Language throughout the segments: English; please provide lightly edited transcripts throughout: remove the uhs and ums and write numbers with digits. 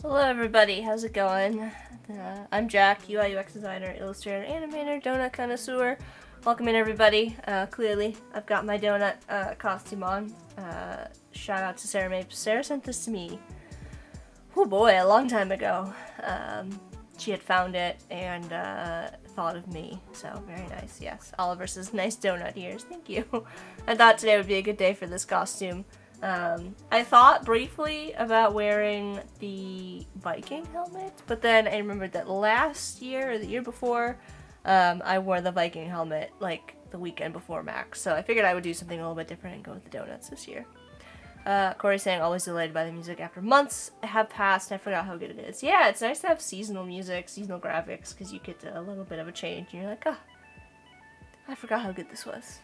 Hello everybody, how's it going? I'm Jack, UI UX designer, illustrator, animator, donut connoisseur. Welcome in everybody. Clearly, I've got my donut costume on. Shout out to Sarah Mapes. Sarah sent this to me, oh boy, a long time ago. She had found it and thought of me, so very nice, yes. Oliver says, nice donut ears, thank you. I thought today would be a good day for this costume. I thought briefly about wearing the Viking helmet, but then I remembered that last year or the year before, I wore the Viking helmet like the weekend before Max, so I figured I would do something a little bit different and go with the donuts this year. Corey's saying, always delayed by the music after months have passed, I forgot how good it is. Yeah, it's nice to have seasonal music, seasonal graphics, because you get a little bit of a change, and you're like, oh, I forgot how good this was.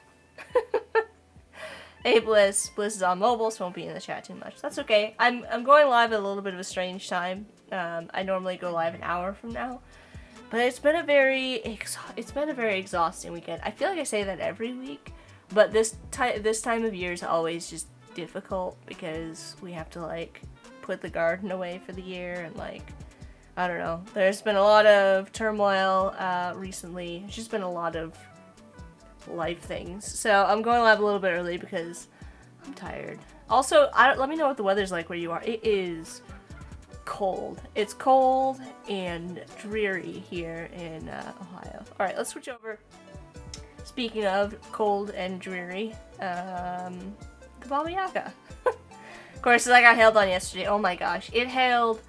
Hey Bliss is on mobile, so won't be in the chat too much. That's okay. I'm going live at a little bit of a strange time. I normally go live an hour from now, but it's been a very exhausting weekend. I feel like I say that every week, but this time of year is always just difficult because we have to like put the garden away for the year and like I don't know. There's been a lot of turmoil recently. It's just been a lot of life things. So I'm going live a little bit early because I'm tired. Also, let me know what the weather's like where you are. It is cold. It's cold and dreary here in Ohio. Alright, let's switch over. Speaking of cold and dreary, the Baba Yaga. Of course, I got hailed on yesterday. Oh my gosh. It hailed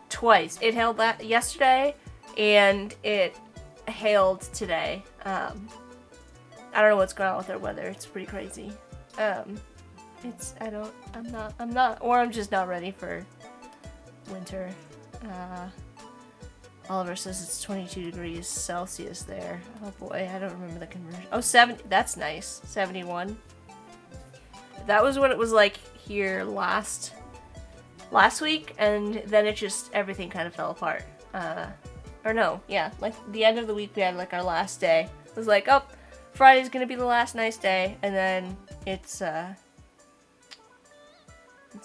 twice. It hailed yesterday and it hailed today. I don't know what's going on with our weather. It's pretty crazy. I'm just not ready for winter. Oliver says it's 22 degrees Celsius there. Oh boy, I don't remember the conversion. Oh, 70, that's nice. 71. That was what it was like here last week, and then it just, everything kind of fell apart. Or no, yeah, like the end of the week we had like our last day. It was like, oh, Friday's gonna be the last nice day, and then it's not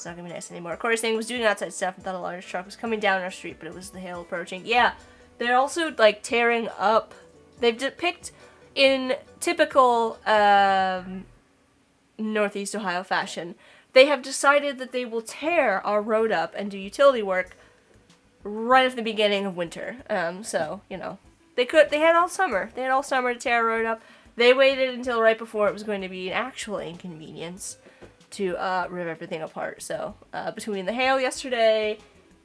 gonna be nice anymore. Corey's saying was doing outside stuff and thought a large truck was coming down our street, but it was the hail approaching. Yeah, they're also like tearing up. They've picked in typical Northeast Ohio fashion. They have decided that they will tear our road up and do utility work right at the beginning of winter. So you know, they had all summer. They had all summer to tear our road up. They waited until right before it was going to be an actual inconvenience to rip everything apart. So between the hail yesterday,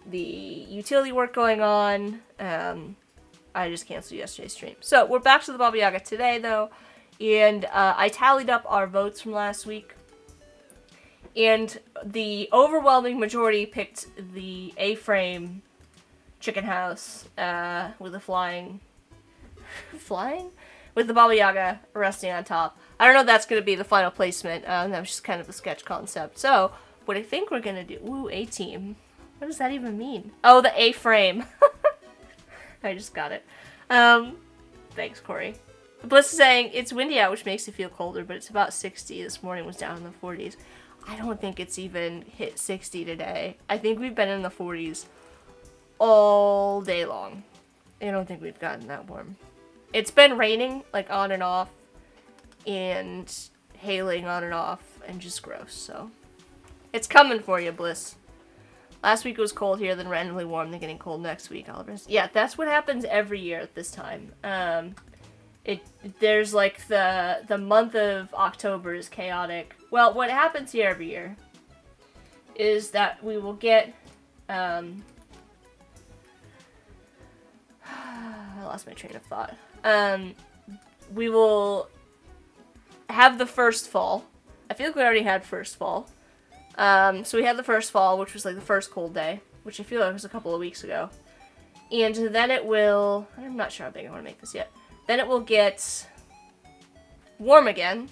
the utility work going on, I just canceled yesterday's stream. So we're back to the Baba Yaga today, though, and I tallied up our votes from last week, and the overwhelming majority picked the A-frame chicken house with the flying with the Baba Yaga resting on top. I don't know if that's going to be the final placement. That was just kind of a sketch concept. So what I think we're going to do... Ooh, A-team. What does that even mean? Oh, the A-frame. I just got it. Thanks, Corey. Bliss is saying, it's windy out, which makes it feel colder, but it's about 60. This morning was down in the 40s. I don't think it's even hit 60 today. I think we've been in the 40s all day long. I don't think we've gotten that warm. It's been raining, like, on and off, and hailing on and off, and just gross, so. It's coming for you, Bliss. Last week it was cold here, then randomly warm, then getting cold next week, Oliver's. Yeah, that's what happens every year at this time. There's, like, the month of October is chaotic. Well, what happens here every year is that we will get, I lost my train of thought. We will have the first fall. I feel like we already had first fall. So we had the first fall, which was like the first cold day, which I feel like was a couple of weeks ago. And then it will, I'm not sure how big I want to make this yet. Then it will get warm again.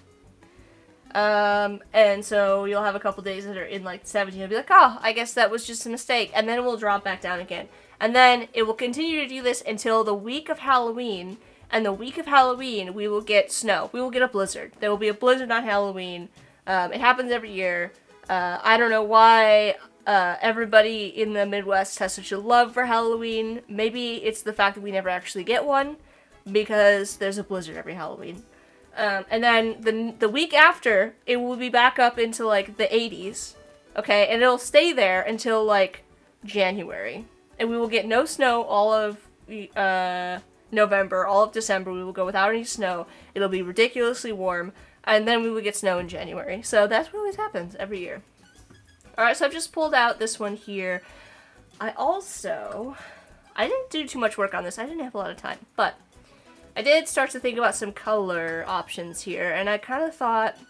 And so you'll have a couple days that are in like 70. You'll be like, oh, I guess that was just a mistake. And then it will drop back down again. And then it will continue to do this until the week of Halloween. And the week of Halloween, we will get snow. We will get a blizzard. There will be a blizzard on Halloween. It happens every year. I don't know why everybody in the Midwest has such a love for Halloween. Maybe it's the fact that we never actually get one, because there's a blizzard every Halloween. And then the week after, it will be back up into, like, the 80s, okay? And it'll stay there until, like, January. And we will get no snow all of November, all of December. We will go without any snow. It'll be ridiculously warm. And then we will get snow in January. So that's what always happens every year. Alright, so I've just pulled out this one here. I didn't do too much work on this. I didn't have a lot of time. But I did start to think about some color options here. And I kind of thought I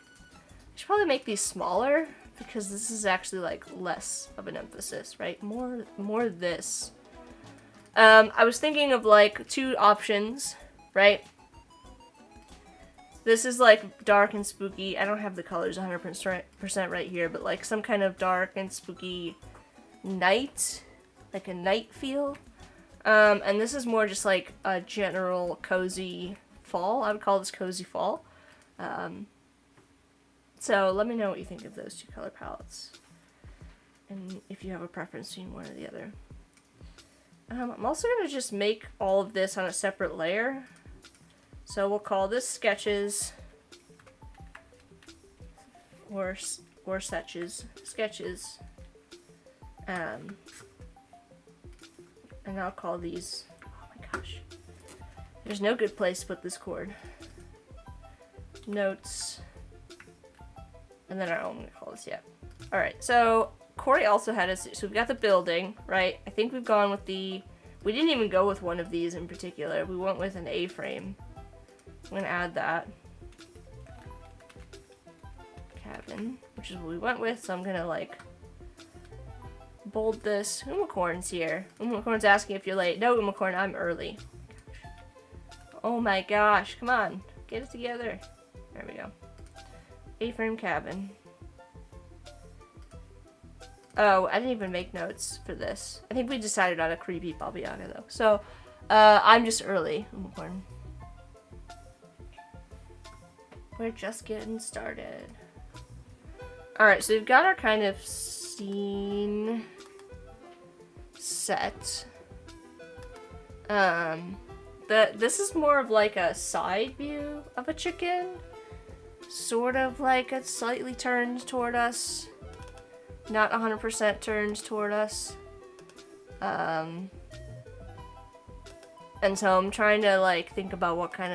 should probably make these smaller, because this is actually, like, less of an emphasis, right? More this. I was thinking of, like, two options, right? This is, like, dark and spooky. I don't have the colors 100% right here, but, like, some kind of dark and spooky night. Like a night feel. And this is more just, like, a general cozy fall. I would call this cozy fall. So let me know what you think of those two color palettes. And if you have a preference between one or the other. I'm also going to just make all of this on a separate layer. So we'll call this sketches, or sketches, and I'll call these, oh my gosh, there's no good place to put this cord, notes, and then I don't want to call this yet. Alright, so Corey also had us, so we've got the building, right? I think we've gone with we didn't even go with one of these in particular, we went with an A-frame. I'm going to add that. Cabin, which is what we went with, so I'm going to, like, bold this. Umacorn's here. Umacorn's asking if you're late. No, Umacorn, I'm early. Oh my gosh, come on. Get it together. There we go. A-frame cabin. Oh, I didn't even make notes for this. I think we decided on a creepy Baba Yaga, though. So, I'm just early, Umacorn. We're just getting started. Alright, so we've got our kind of scene set. This is more of like a side view of a chicken. Sort of like it's slightly turned toward us. Not 100% turned toward us. And so I'm trying to, like, think about what kind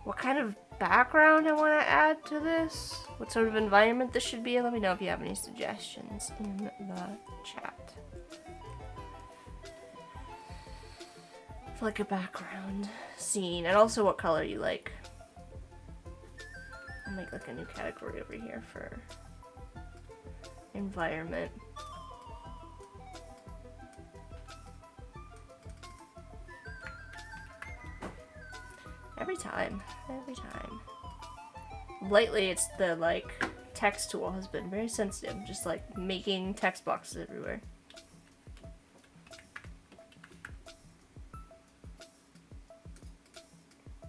what kind of background I want to add to this, what sort of environment this should be. Let me know if you have any suggestions in the chat. For like a background scene, and also what color you like. I'll make like a new category over here for environment. Every time. Lately, it's the, like, text tool has been very sensitive, just, like, making text boxes everywhere.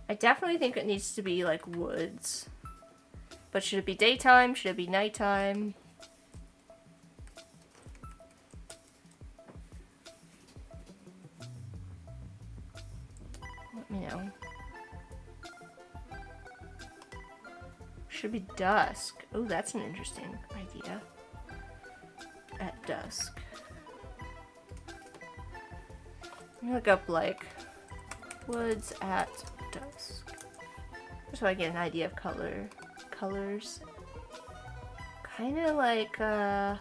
I definitely think it needs to be, like, woods. But should it be daytime? Should it be nighttime? Let me know. Should be dusk. Oh, that's an interesting idea. At dusk. Let me look up, like, woods at dusk. Just so I get an idea of colors. Kind of like,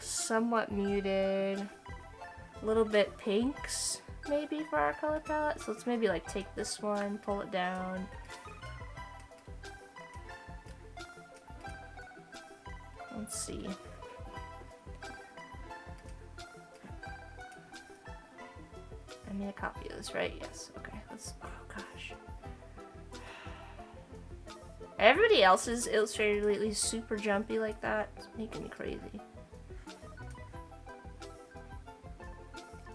somewhat muted. A little bit pinks, maybe, for our color palette. So let's maybe, like, take this one, pull it down. Let's see. I made a copy of this, right? Yes. Okay. Let's. Oh gosh. Everybody else's Illustrator lately is super jumpy like that. It's making me crazy.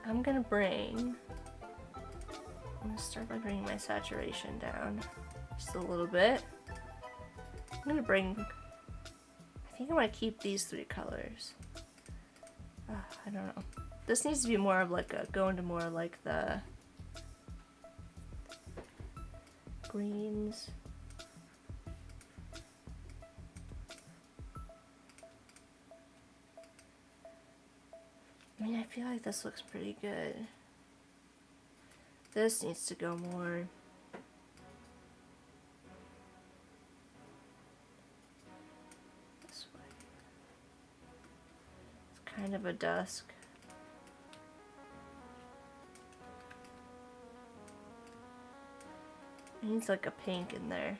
I'm gonna start by bringing my saturation down just a little bit. I'm gonna bring. I think I want to keep these 3 colors. I don't know. This needs to be more of like go into more like the greens. I mean, I feel like this looks pretty good. This needs to go more. Kind of a dusk. It needs like a pink in there.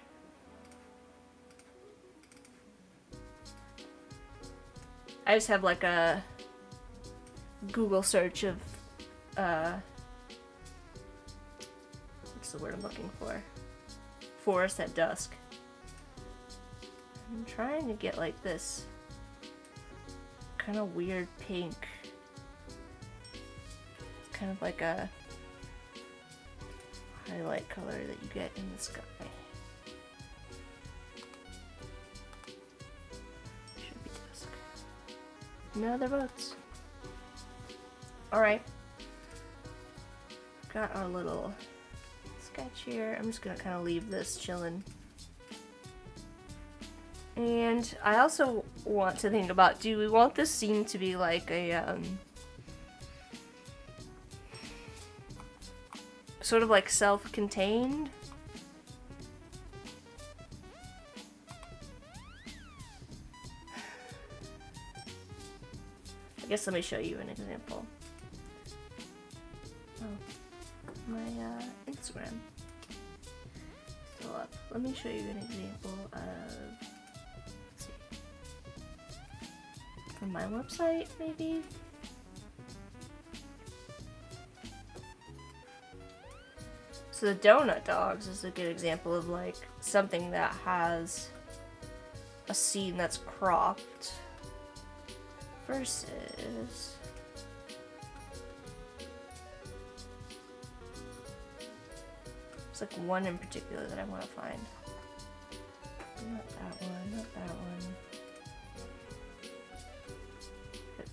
I just have like a Google search of what's the word I'm looking for? Forest at dusk. I'm trying to get like this kind of weird pink. It's kind of like a highlight color that you get in the sky. Should be dusk. No other votes. Alright. Got our little sketch here. I'm just gonna kind of leave this chilling. And I also want to think about, do we want this scene to be like a, sort of like self-contained? I guess let me show you an example. Oh, my Instagram still up. Let me show you an example of, let's see, from my website maybe. So the donut dogs is a good example of like something that has a scene that's cropped versus it's like one in particular that I want to find. Not that one, not that one.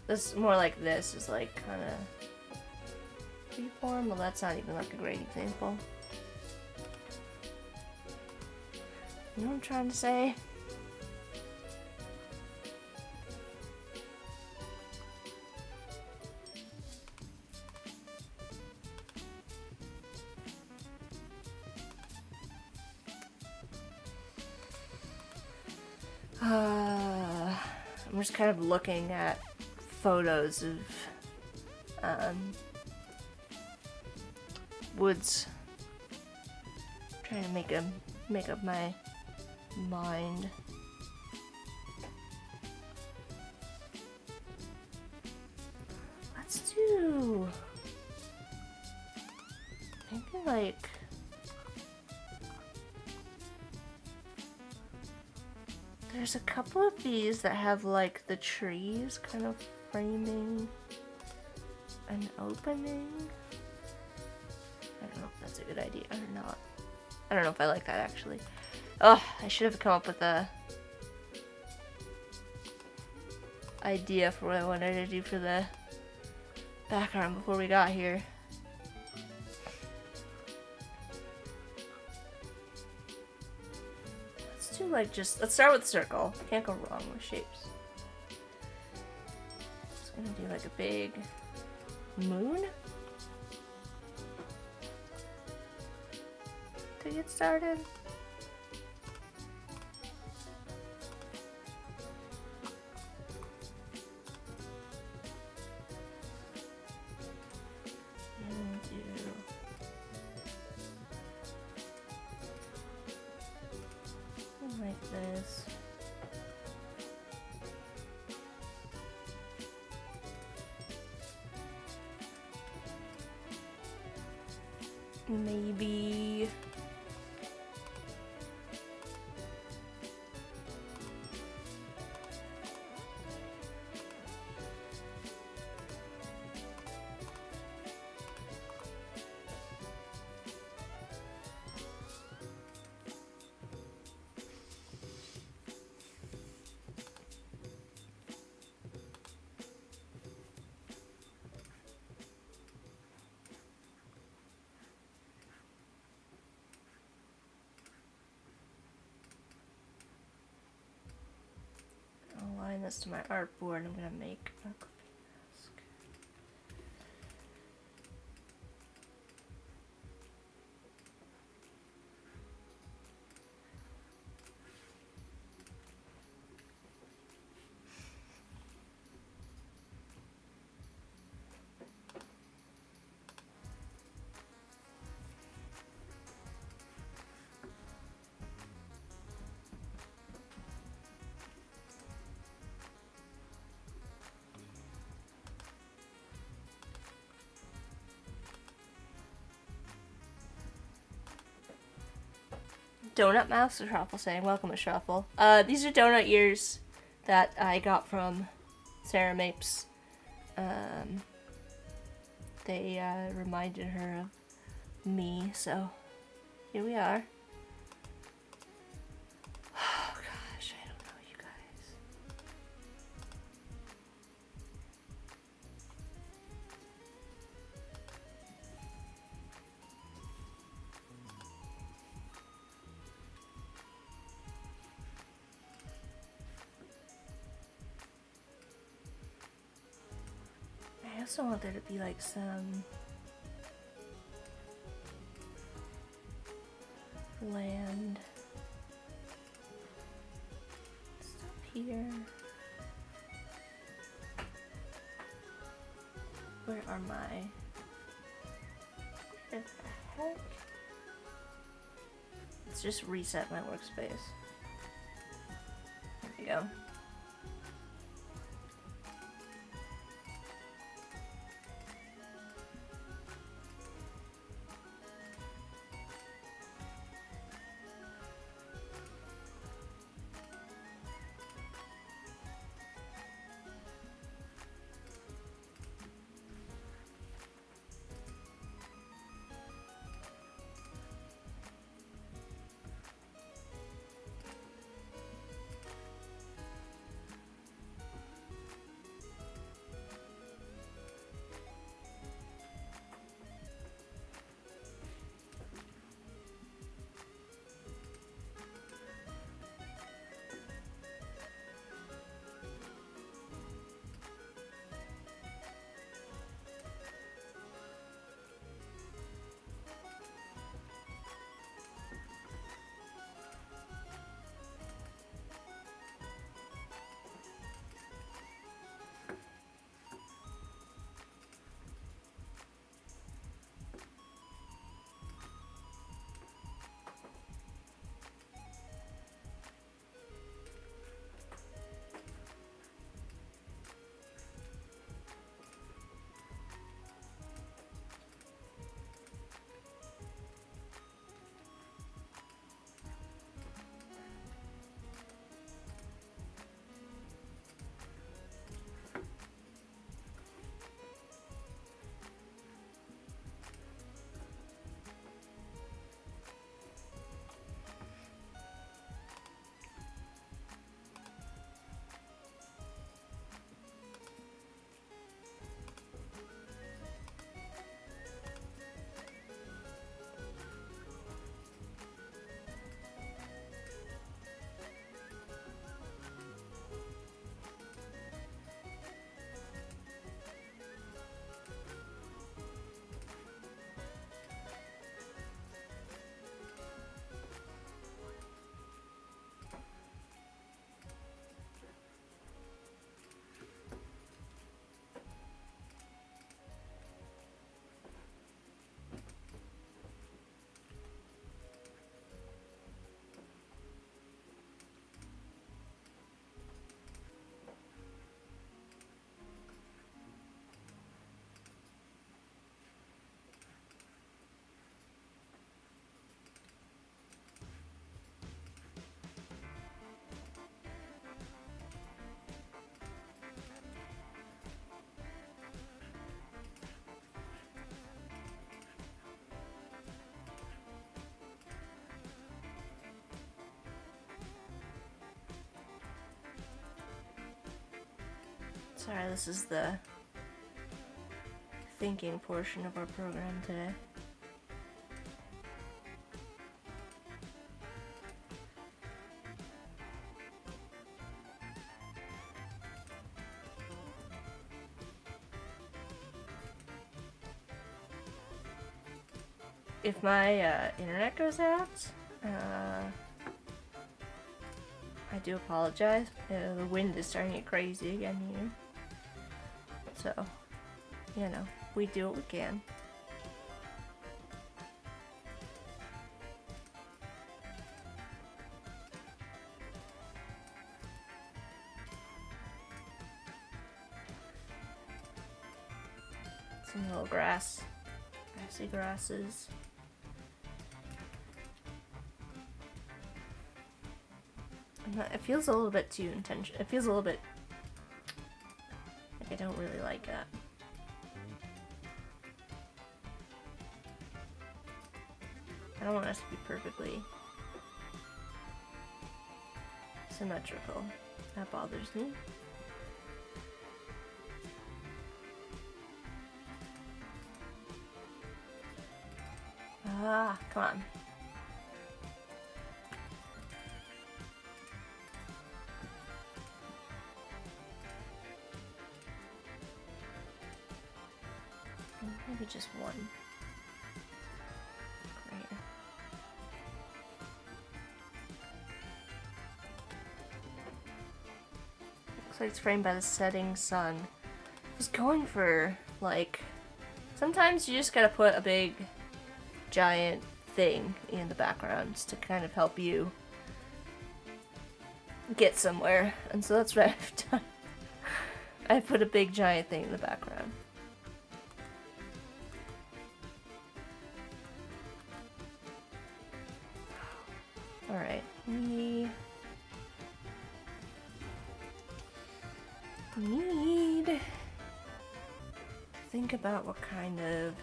This more like this is like kind of freeform. Well, that's not even like a great example. You know what I'm trying to say? I'm just kind of looking at photos of woods. Trying to make up my mind. Let's do maybe like there's a couple of these that have like the trees kind of framing an opening. I don't know if that's a good idea or not. I don't know if I like that actually. Oh, I should have come up with a idea for what I wanted to do for the background before we got here. Let's do like let's start with circle. Can't go wrong with shapes. Just gonna do like a big moon to get started. Like this. Maybe I'll align this to my artboard. I'm gonna make a mask. Donut mouse, Shuffle saying, welcome to Shuffle. These are donut ears that I got from Sarah Mapes. They reminded her of me, so here we are. Oh gosh, I don't know, you guys. I also want there to be like some land stuff here. Where are my... Where the heck? Let's just reset my workspace. There we go. Sorry, this is the thinking portion of our program today. If my internet goes out, I do apologize. The wind is starting to get crazy again here. So, you know, we do what we can. Some little grassy grasses. It feels a little bit too intentional. It feels a little bit like I don't really like that. I don't want us to be perfectly symmetrical. That bothers me. Ah, come on. Maybe just one. Great. Looks like it's framed by the setting sun. I was going for, like, sometimes you just gotta put a big, giant thing in the background to kind of help you get somewhere. And so that's what I've done. I put a big, giant thing in the background. Alright, we need to think about what kind of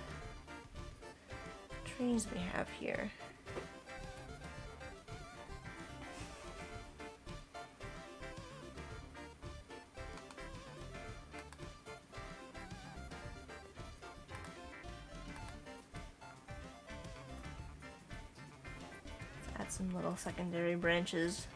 trees we have here. Add some little secondary branches.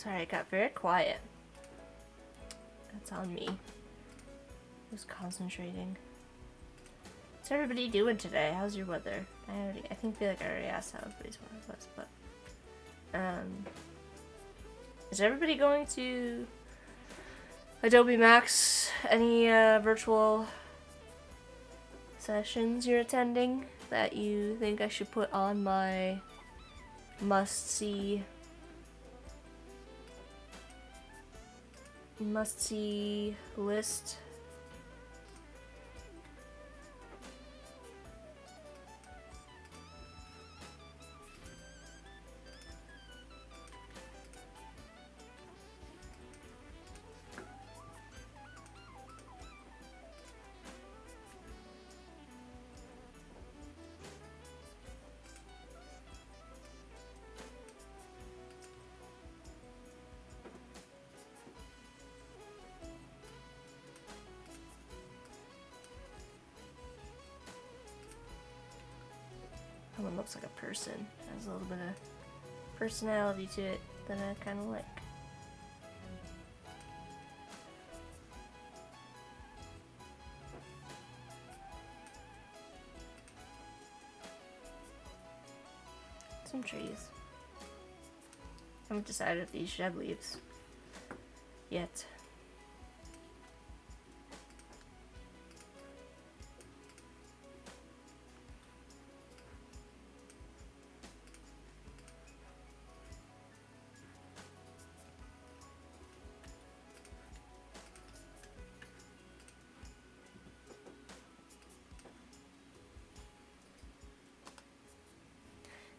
Sorry, it got very quiet. That's on me. I was concentrating. What's everybody doing today? How's your weather? I feel like I already asked how everybody's weather was, but is everybody going to Adobe Max? Any virtual sessions you're attending that you think I should put on my must-see list? One looks like a person. Has a little bit of personality to it that I kind of like. Some trees. I haven't decided if these should have leaves yet.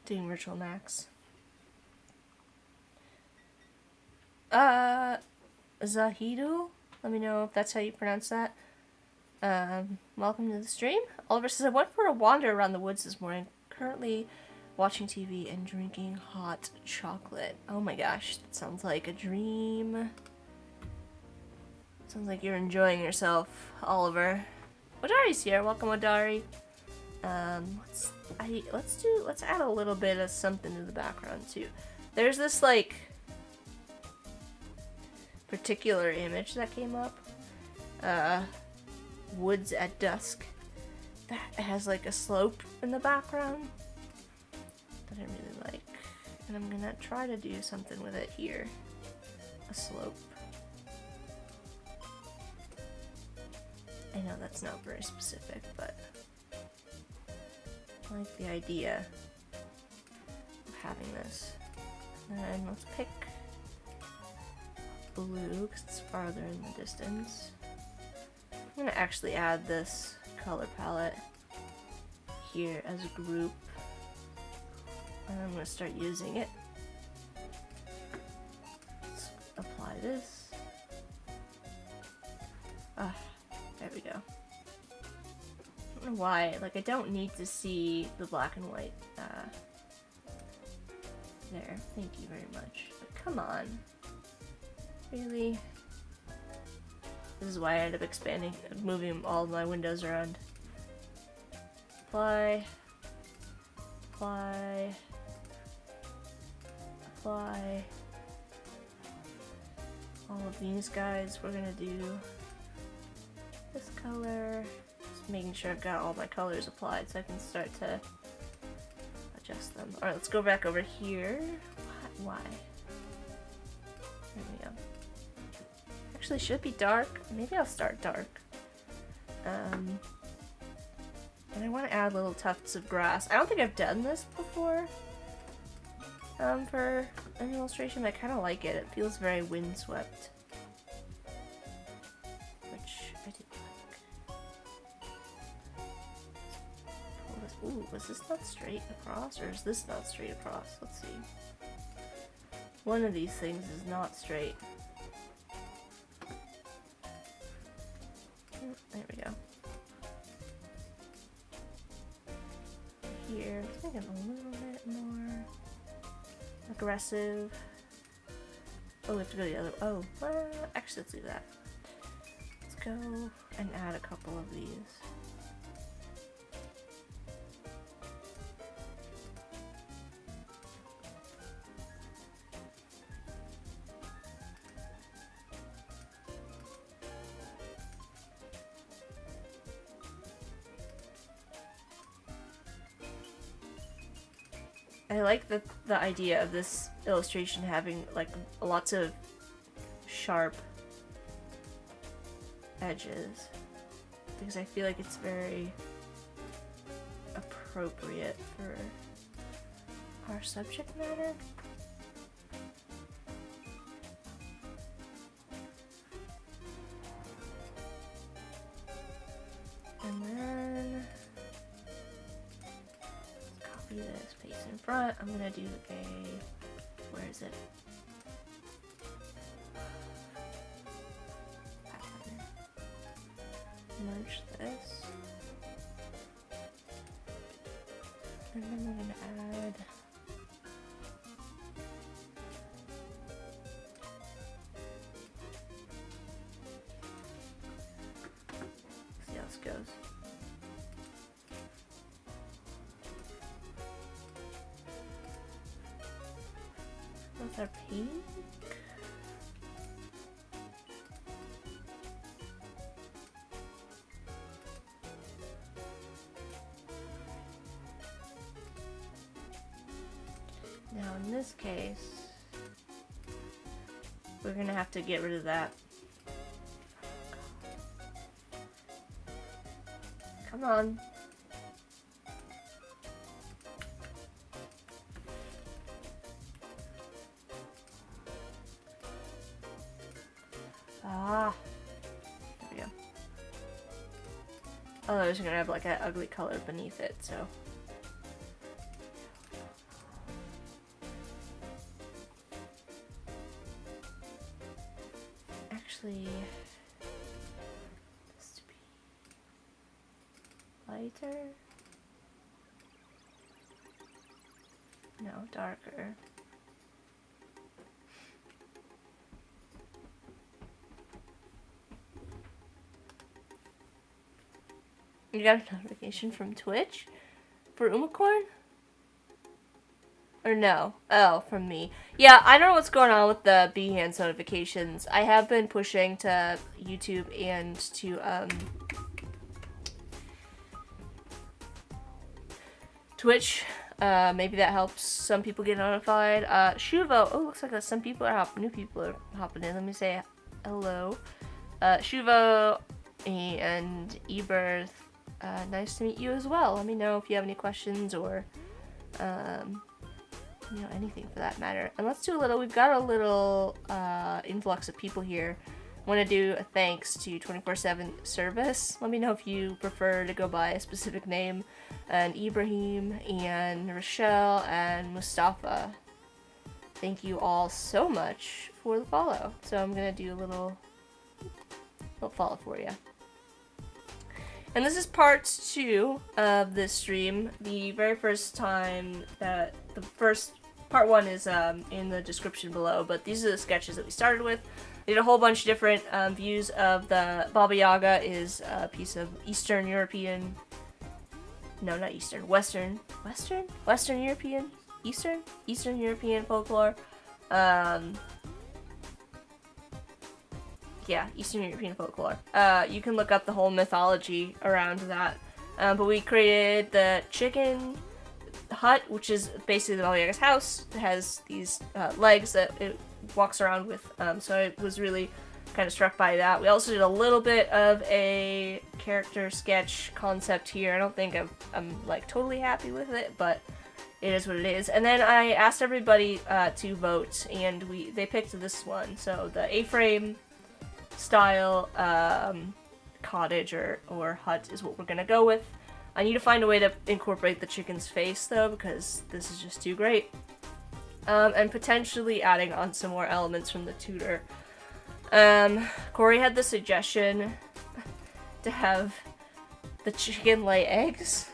Doing virtual max. Zahido? Let me know if that's how you pronounce that. Welcome to the stream. Oliver says, I went for a wander around the woods this morning. Currently watching TV and drinking hot chocolate. Oh my gosh, that sounds like a dream. Sounds like you're enjoying yourself, Oliver. Wadari's here. Welcome, Wadari. Let's add a little bit of something to the background too. There's this like particular image that came up, woods at dusk, that has like a slope in the background that I really like, and I'm gonna try to do something with it here. A slope. I know that's not very specific, but I like the idea of having this. And let's pick blue because it's farther in the distance. I'm gonna actually add this color palette here as a group, and I'm gonna start using it. Let's apply this. There we go. I don't know why, like I don't need to see the black and white there. Thank you very much. But come on. Really? This is why I ended up expanding, moving all of my windows around. Apply. Apply. Apply. All of these guys we're gonna do this color. Just making sure I've got all my colors applied so I can start to adjust them. Alright, let's go back over here. Why? There we go. Actually, should it be dark? Maybe I'll start dark. And I want to add little tufts of grass. I don't think I've done this before for an illustration, but I kind of like it. It feels very windswept, which I do like. Ooh, was this not straight across, or is this not straight across? Let's see. One of these things is not straight. There we go. Here, let's make it a little bit more aggressive. Oh, we have to go the other. Oh, actually, let's do that. Let's go and add a couple of these. I like the idea of this illustration having like lots of sharp edges, because I feel like it's very appropriate for our subject matter. And then copy this, paste in front. I'm gonna do where is it? Merge this. And then we're gonna add see how this goes. What's our pink? Now in this case, we're gonna have to get rid of that. Come on. Ah, there we go. Otherwise, we're gonna have like an ugly color beneath it, so. Actually, this to be lighter. No, darker. You got a notification from Twitch for Umacorn? Or no? Oh, from me. Yeah, I don't know what's going on with the Behance notifications. I have been pushing to YouTube and to Twitch. Maybe that helps some people get notified. Shuvo. Oh, looks like some people are new people are hopping in. Let me say hello. Shuvo and Ebirth. Nice to meet you as well. Let me know if you have any questions or, you know, anything for that matter. And let's do we've got a little influx of people here. I want to do a thanks to 24/7 service. Let me know if you prefer to go by a specific name. And Ibrahim and Rochelle and Mustafa. Thank you all so much for the follow. So I'm going to do a little follow for you. And this is part 2 of this stream. The very first time that part 1 is in the description below, but these are the sketches that we started with. We did a whole bunch of different views of the Baba Yaga is a piece of Eastern European, no, not Eastern, Western European, Eastern European folklore. Yeah, Eastern European folklore. You can look up the whole mythology around that. But we created the chicken hut, which is basically the Baba Yaga's house. It has these legs that it walks around with. So I was really kind of struck by that. We also did a little bit of a character sketch concept here. I don't think I'm like totally happy with it, but it is what it is. And then I asked everybody to vote, and they picked this one. So the A-frame style cottage or hut is what we're gonna go with. I need to find a way to incorporate the chicken's face though, because this is just too great. And potentially adding on some more elements from the tutor. Corey had the suggestion to have the chicken lay eggs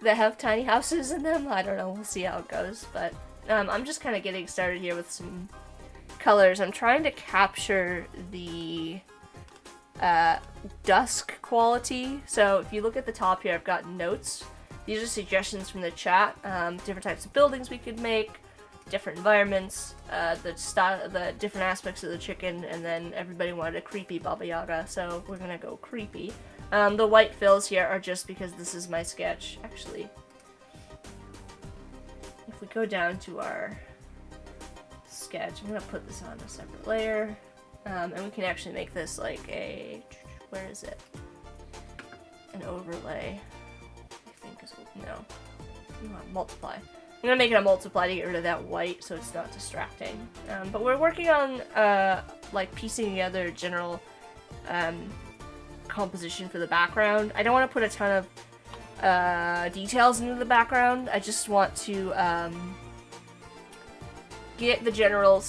that have tiny houses in them. I don't know, we'll see how it goes, but I'm just kind of getting started here with some colors. I'm trying to capture the dusk quality. So if you look at the top here, I've got notes. These are suggestions from the chat. Different types of buildings we could make, different environments, the different aspects of the chicken, and then everybody wanted a creepy Baba Yaga, so we're gonna go creepy. The white fills here are just because this is my sketch. Actually, if we go down to our sketch, I'm gonna put this on a separate layer, and we can actually make this like a, where is it? An overlay, I think is what, no, you want multiply. I'm gonna make it a multiply to get rid of that white so it's not distracting. But we're working on like piecing together general composition for the background. I don't want to put a ton of details into the background. I just want to get the general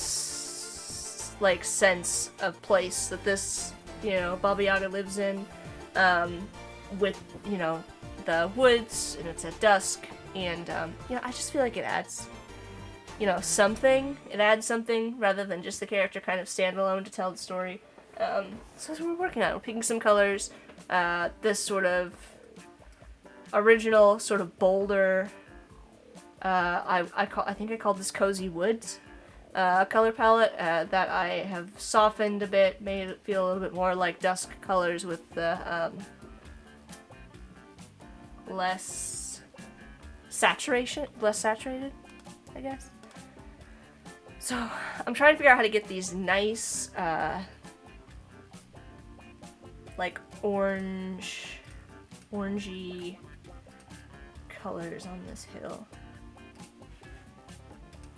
like sense of place that this, you know, Baba Yaga lives in, with, you know, the woods, and it's at dusk, and you know, I just feel like it adds, you know, something. It adds something rather than just the character kind of standalone to tell the story. So that's what we're working on. We're picking some colors. This sort of original, sort of bolder, I think I called this Cozy Woods color palette that I have softened a bit, made it feel a little bit more like dusk colors with the less saturated, I guess. So I'm trying to figure out how to get these nice like orangey colors on this hill.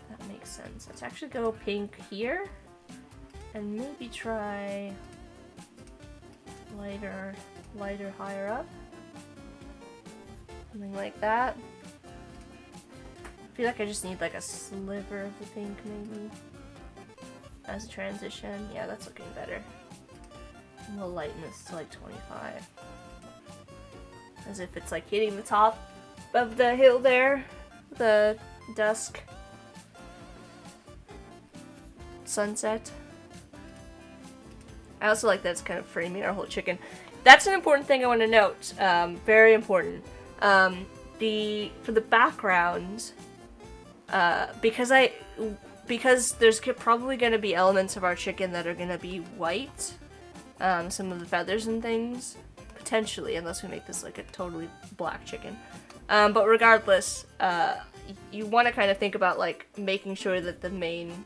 That makes sense. Let's actually go pink here, and maybe try lighter higher up. Something like that. I feel like I just need like a sliver of the pink maybe as a transition. Yeah, that's looking better. And we'll lighten this to like 25. As if it's like hitting the top of the hill there. The dusk sunset. I also like that it's kind of framing our whole chicken. That's an important thing I want to note. Very important. For the background, because there's probably going to be elements of our chicken that are going to be white. Some of the feathers and things, potentially, unless we make this like a totally black chicken. But regardless, you want to kind of think about like making sure that the main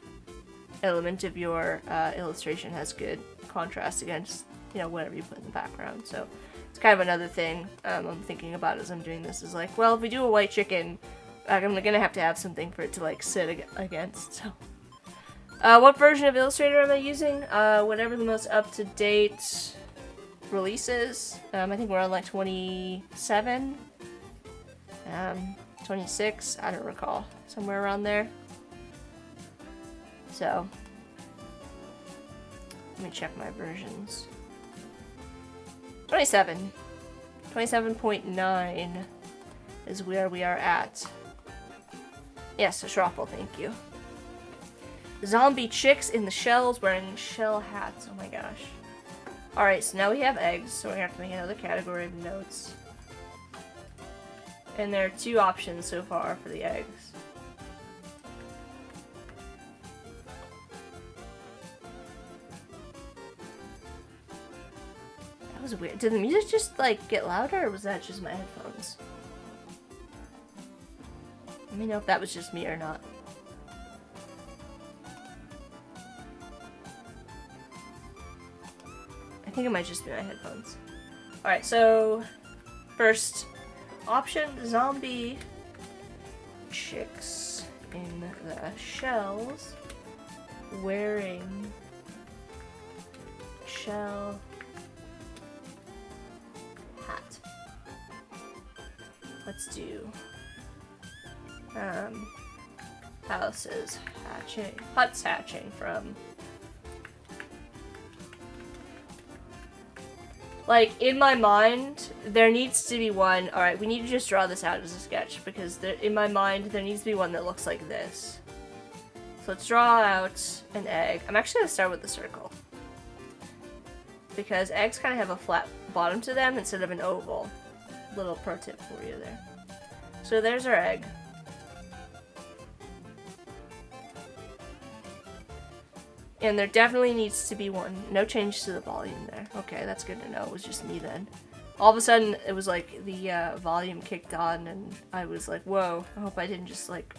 element of your illustration has good contrast against, you know, whatever you put in the background. So it's kind of another thing I'm thinking about as I'm doing this, is like, well, if we do a white chicken, I'm gonna have to have something for it to like sit against. So what version of Illustrator am I using? Whatever the most up-to-date release is. I think we're on like 27, 26, I don't recall, somewhere around there. So let me check my versions. 27.9 is where we are at. Yes, a Schroffel, thank you. Zombie chicks in the shells wearing shell hats. Oh my gosh. Alright, so now we have eggs, so we're gonna have to make another category of notes. And there are two options so far for the eggs. That was weird. Did the music just like get louder, or was that just my headphones? Let me know if that was just me or not. I think it might just be my headphones. Alright, so first option, zombie chicks in the shells wearing shell hat. Let's do houses hatching, huts hatching from, like, in my mind there needs to be one. Alright, we need to just draw this out as a sketch, because in my mind there needs to be one that looks like this. So let's draw out an egg. I'm actually going to start with the circle, because eggs kind of have a flat bottom to them instead of an oval. Little pro tip for you there. So there's our egg. And there definitely needs to be one. No change to the volume there. Okay, that's good to know. It was just me then. All of a sudden, it was like the volume kicked on, and I was like, whoa, I hope I didn't just like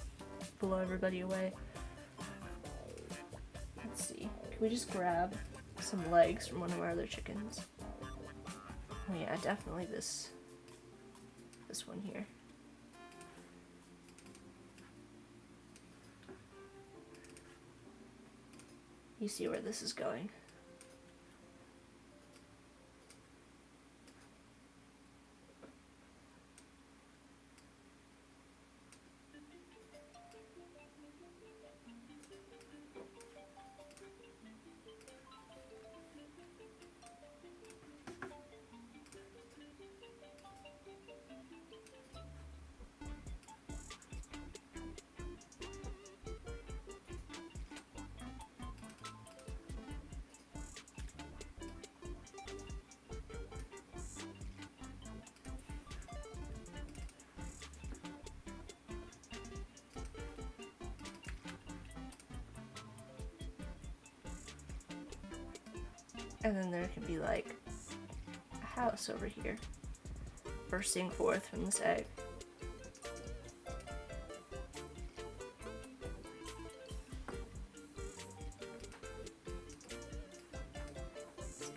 blow everybody away. Let's see. Can we just grab some legs from one of our other chickens? Oh yeah, definitely this one here. You see where this is going. And then there can be like a house over here bursting forth from this egg.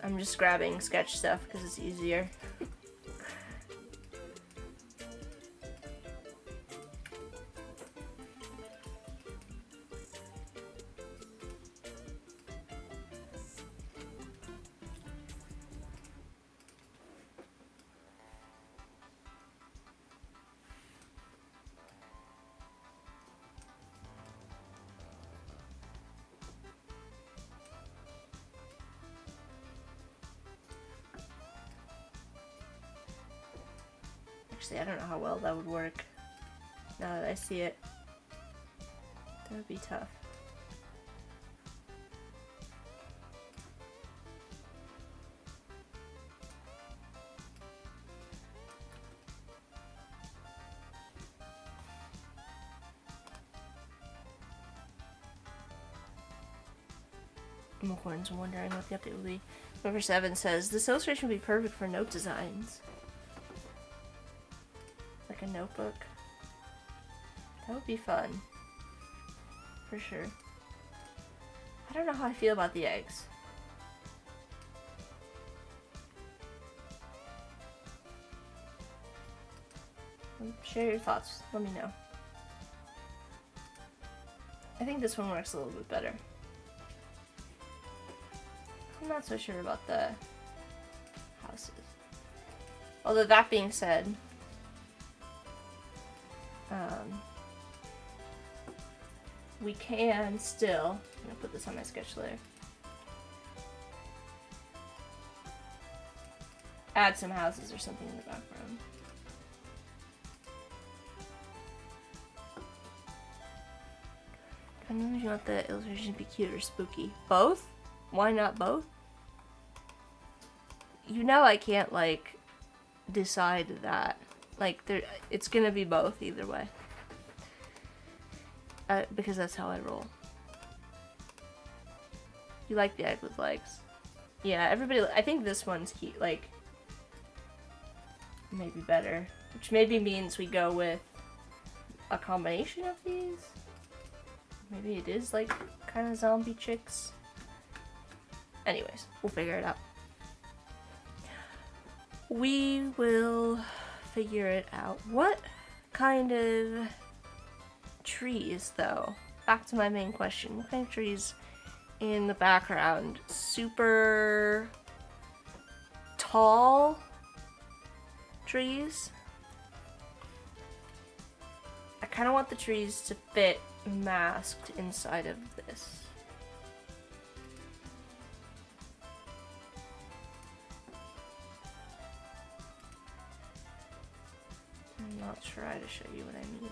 I'm just grabbing sketch stuff because it's easier. Actually, I don't know how well that would work. Now that I see it, that would be tough. Mocorn's wondering what the update will be. Number 7 says, this illustration would be perfect for note designs. Like a notebook. That would be fun. For sure. I don't know how I feel about the eggs. Share your thoughts. Let me know. I think this one works a little bit better. I'm not so sure about the houses. Although that being said, we can still, I'm gonna put this on my sketch layer, add some houses or something in the background. I don't know if you want the illustration to be cute or spooky. Both? Why not both? You know I can't, like, decide that. Like, it's gonna be both either way. Because that's how I roll. You like the egg with legs. Yeah, everybody, I think this one's cute, like, maybe better. Which maybe means we go with a combination of these. Maybe it is, like, kind of zombie chicks. Anyways, we'll figure it out. We will figure it out. What kind of trees, though? Back to my main question. What kind of trees in the background? Super tall trees? I kind of want the trees to fit masked inside of this. I'll try to show you what I mean.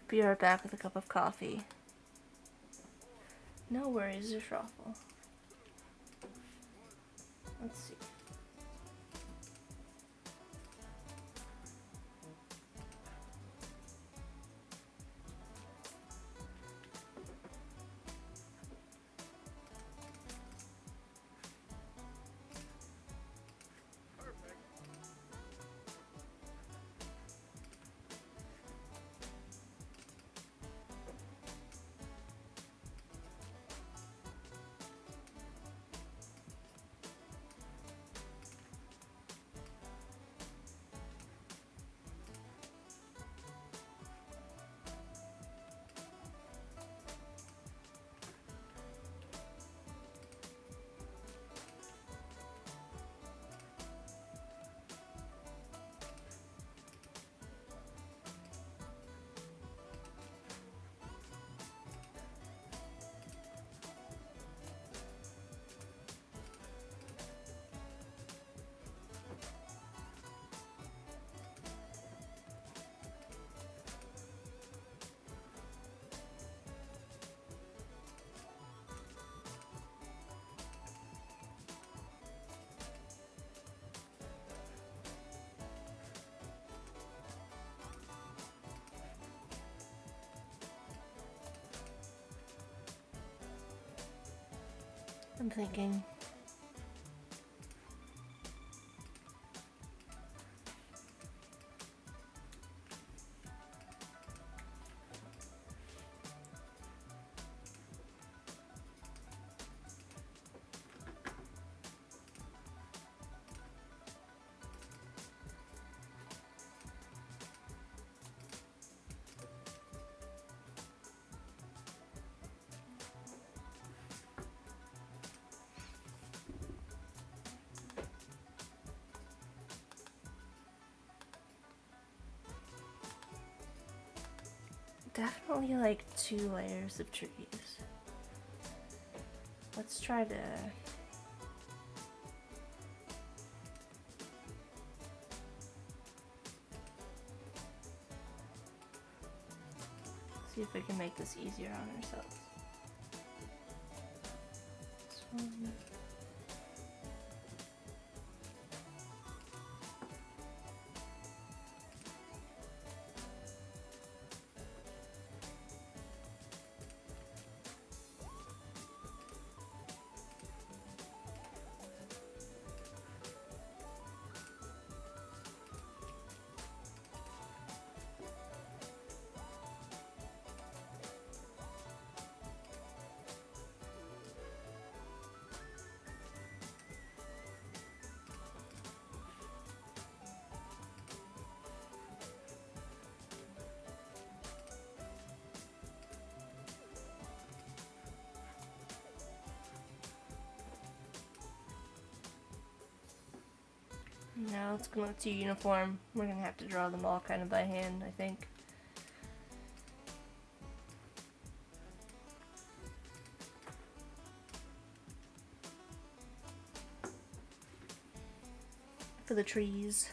Be right back with a cup of coffee. No worries, just ruffle. Let's see. I'm thinking. Definitely like 2 layers of trees. Let's try to... see if we can make this easier on ourselves. This one. Now it's gonna look too uniform. We're gonna have to draw them all kind of by hand, I think. For the trees.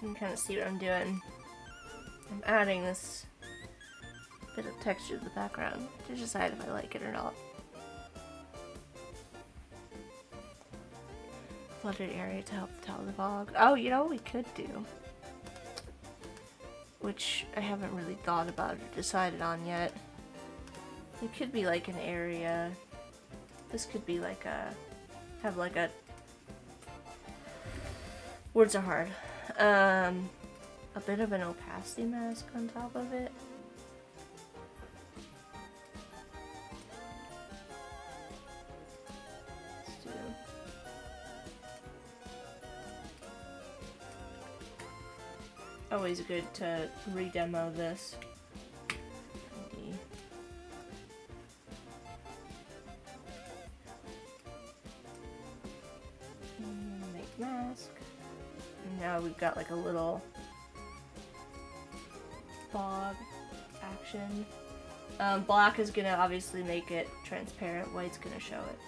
You can kind of see what I'm doing. I'm adding this bit of texture to the background to decide if I like it or not. Flooded area to help tell the fog. Oh, you know what we could do? Which I haven't really thought about or decided on yet. It could be like an area. This could be like a... have like a... words are hard. A bit of an opacity mask on top of it. Let's do... always good to re-demo this. Make mask. And now we've got like a little fog action. Black is gonna obviously make it transparent, white's gonna show it.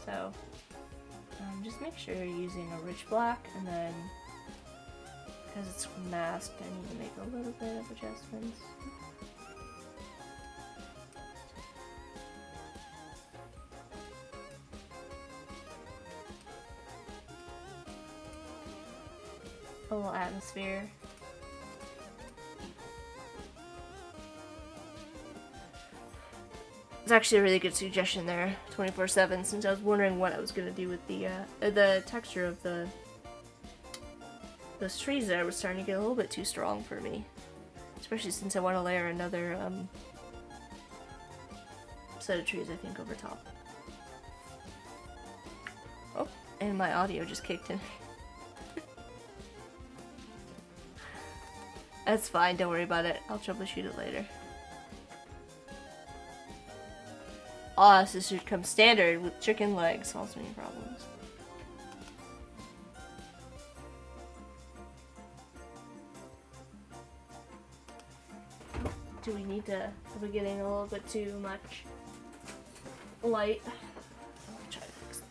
So just make sure you're using a rich black, and then because it's masked I need to make a little bit of adjustments. A little atmosphere. It's actually a really good suggestion there, 24/7, since I was wondering what I was gonna do with the texture of those trees there was starting to get a little bit too strong for me, especially since I want to layer another set of trees, I think, over top. Oh, and my audio just kicked in. That's fine, don't worry about it. I'll troubleshoot it later. Oh, this should come standard with chicken legs. Solves many problems. Do we need to... are we getting a little bit too much light? I'll try to fix that.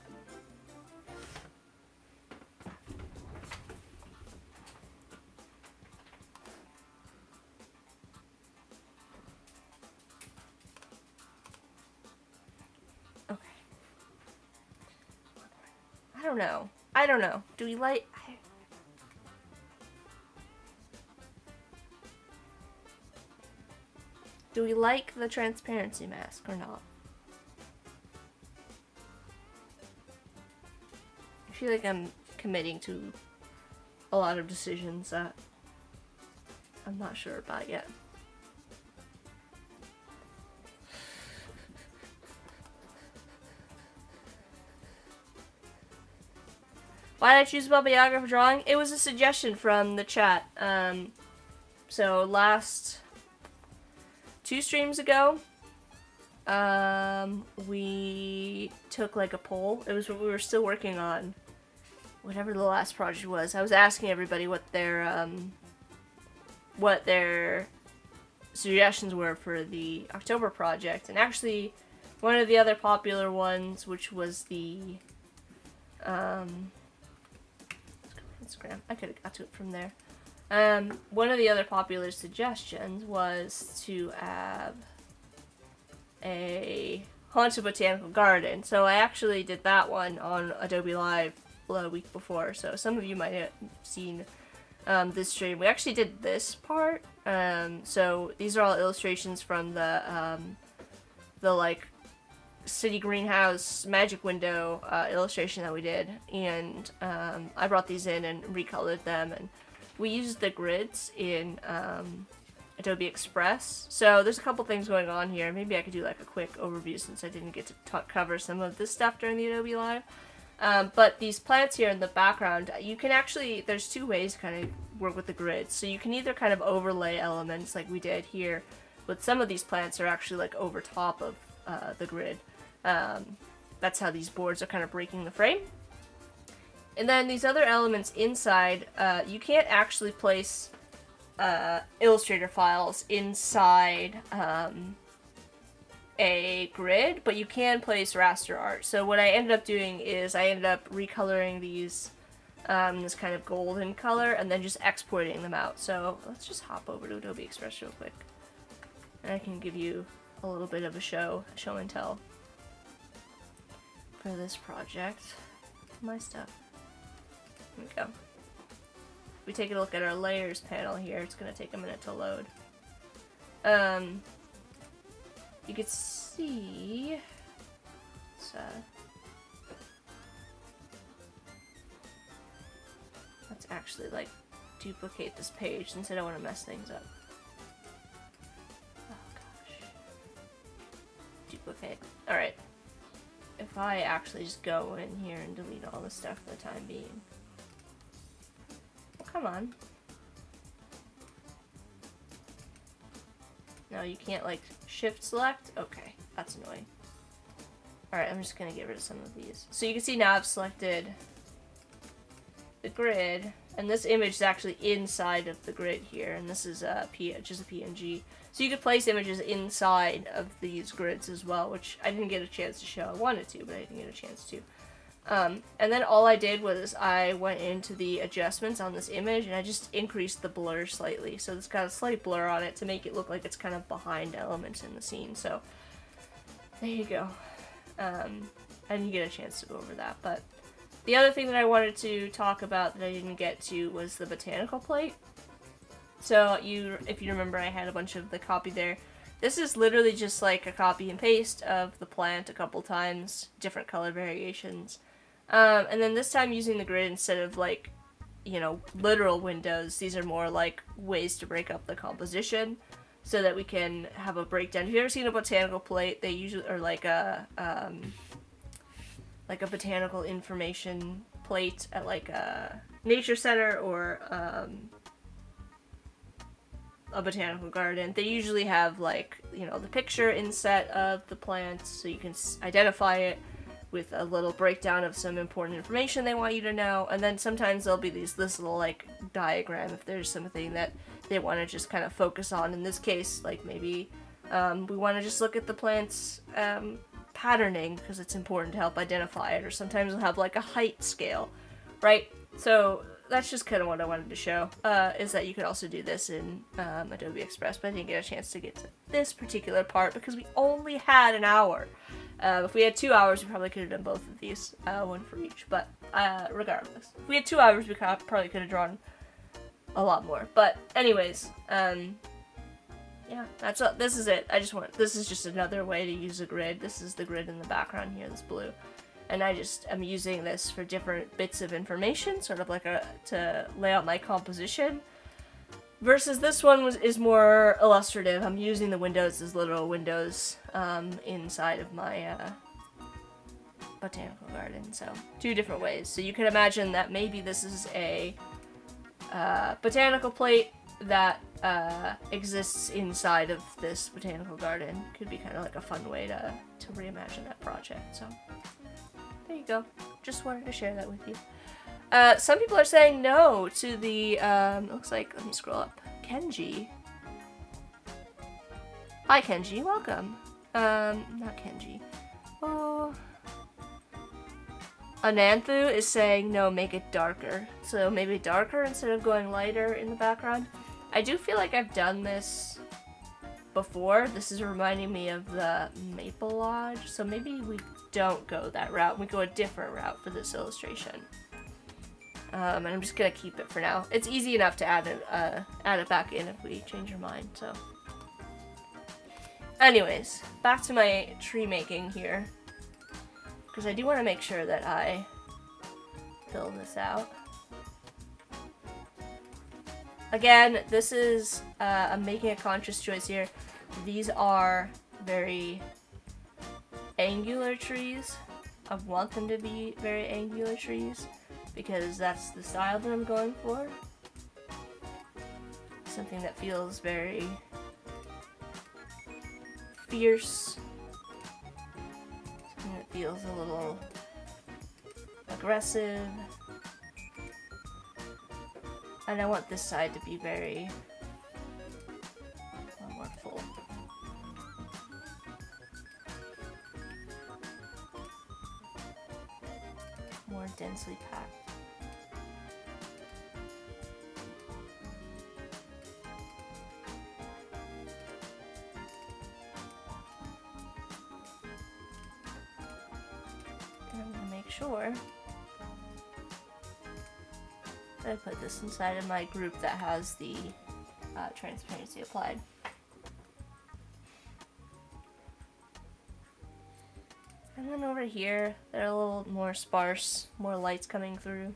I don't know. Do we like... do we like the transparency mask or not? I feel like I'm committing to a lot of decisions that I'm not sure about yet. Why did I choose Baba Yaga for drawing? It was a suggestion from the chat. So last 2 streams ago, we took like a poll. It was when we were still working on whatever the last project was. I was asking everybody what their suggestions were for the October project, and actually one of the other popular ones, which was the Instagram. I could have got to it from there. One of the other popular suggestions was to have a haunted botanical garden. So I actually did that one on Adobe Live a week before. So some of you might have seen this stream. We actually did this part. So these are all illustrations from the like city greenhouse magic window illustration that we did, and I brought these in and recolored them, and we used the grids in Adobe Express. So there's a couple things going on here. Maybe I could do like a quick overview since I didn't get to cover some of this stuff during the Adobe Live. But these plants here in the background, you can actually, there's 2 ways to kind of work with the grids. So you can either kind of overlay elements like we did here, but some of these plants are actually like over top of the grid. That's how these boards are kind of breaking the frame. And then these other elements inside, you can't actually place Illustrator files inside a grid, but you can place raster art. So what I ended up doing is I ended up recoloring these this kind of golden color, and then just exporting them out. So let's just hop over to Adobe Express real quick. And I can give you a little bit of a show and tell for this project. My stuff. Here we go. If we take a look at our layers panel here, it's going to take a minute to load. You can see, let's actually like duplicate this page since I don't want to mess things up. Oh gosh. Duplicate. Alright. If I actually just go in here and delete all this stuff for the time being. Oh, come on. No, you can't like shift select? Okay, that's annoying. Alright, I'm just gonna get rid of some of these. So you can see now I've selected the grid, and this image is actually inside of the grid here, and this is just a PNG. So you could place images inside of these grids as well, which I didn't get a chance to show. I wanted to, but I didn't get a chance to. And then all I did was I went into the adjustments on this image and I just increased the blur slightly. So it's got a slight blur on it to make it look like it's kind of behind elements in the scene. So there you go. I didn't get a chance to go over that. But the other thing that I wanted to talk about that I didn't get to was the botanical plate. So if you remember, I had a bunch of the copy there. This is literally just like a copy and paste of the plant a couple times, different color variations. And then this time using the grid instead of like, you know, literal windows, these are more like ways to break up the composition so that we can have a breakdown. Have you ever seen a botanical plate? They usually are like a botanical information plate at like a nature center or a botanical garden. They usually have like, you know, the picture inset of the plant so you can identify it with a little breakdown of some important information they want you to know, and then sometimes there'll be this little like diagram if there's something that they want to just kind of focus on. In this case, like maybe we want to just look at the plant's patterning because it's important to help identify it, or sometimes we'll have like a height scale, right? So that's just kind of what I wanted to show, is that you could also do this in Adobe Express, but I didn't get a chance to get to this particular part because we only had an hour. If we had 2 hours, we probably could have done both of these, one for each, but regardless. If we had 2 hours, we probably could have drawn a lot more. But anyways, yeah, this is it. This is just another way to use a grid. This is the grid in the background here, this blue. And I'm using this for different bits of information, sort of like to lay out my composition. Versus this one is more illustrative. I'm using the windows as literal windows inside of my botanical garden. So 2 different ways. So you can imagine that maybe this is a botanical plate that exists inside of this botanical garden. Could be kind of like a fun way to reimagine that project. So there you go. Just wanted to share that with you. Some people are saying no to the, looks like, let me scroll up, Kenji. Hi Kenji, welcome. Not Kenji. Oh. Ananthu is saying no, make it darker. So maybe darker instead of going lighter in the background. I do feel like I've done this before. This is reminding me of the Maple Lodge, so maybe we don't go that route. We go a different route for this illustration. And I'm just gonna keep it for now. It's easy enough to add it back in if we change our mind. So, anyways, back to my tree making here, because I do want to make sure that I fill this out. Again, this is I'm making a conscious choice here. These are very angular trees. I want them to be very angular trees, because that's the style that I'm going for. Something that feels very fierce. Something that feels a little aggressive. And I want this side to be very more full. More densely packed. sure. I put this inside of my group that has the transparency applied. And then over here, they're a little more sparse, more lights coming through.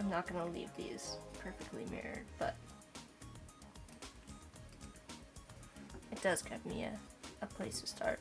I'm not gonna leave these perfectly mirrored, but it does give me a place to start.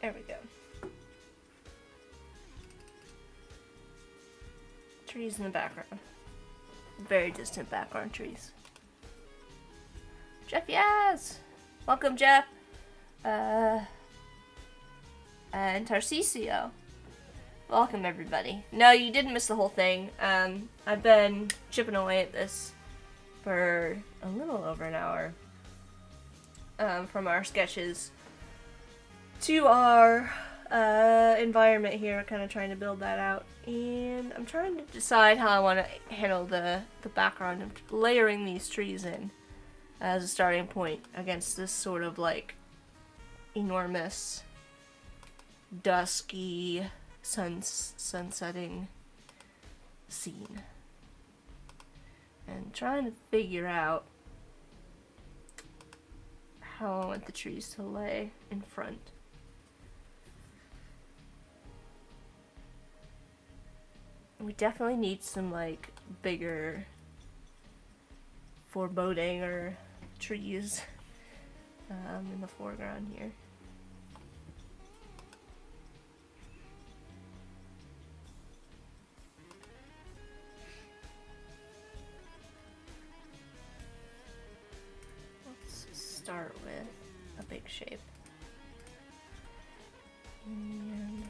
There we go. Trees in the background. Very distant background trees. Jeff, yes! Welcome, Jeff! And Tarcisio. Welcome, everybody. No, you didn't miss the whole thing. I've been chipping away at this for a little over an hour. From our sketches to our environment here, kind of trying to build that out. And I'm trying to decide how I want to handle the background of layering these trees in as a starting point against this sort of like enormous dusky sunsetting scene. And trying to figure out how I want the trees to lay in front. We definitely need some like bigger foreboding or trees in the foreground here. Let's start with a big shape. And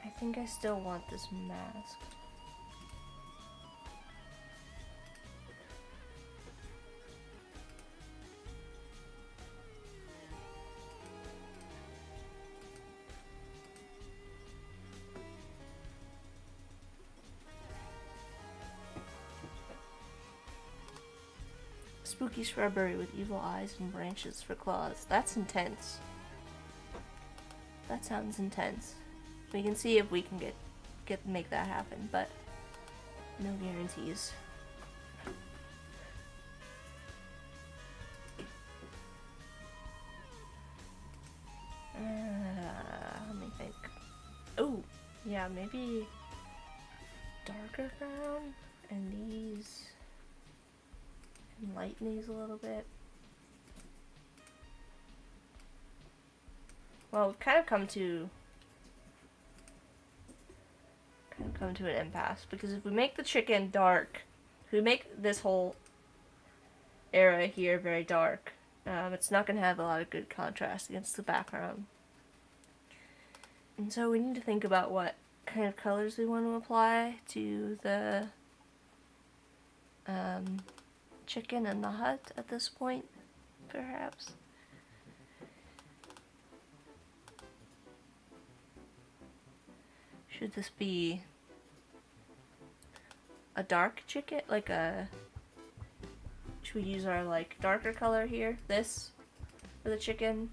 I think I still want this mask. Spooky shrubbery with evil eyes and branches for claws. That's intense. That sounds intense. We can see if we can make that happen, but no guarantees. Let me think. Oh, yeah, maybe darker brown and these. Lighten these a little bit. Well, we've kind of come to an impasse, because if we make the chicken dark, if we make this whole area here very dark, it's not going to have a lot of good contrast against the background. And so we need to think about what kind of colors we want to apply to the chicken and the hut at this point, perhaps. Should this be a dark chicken? Should we use our like darker color here? This for the chicken?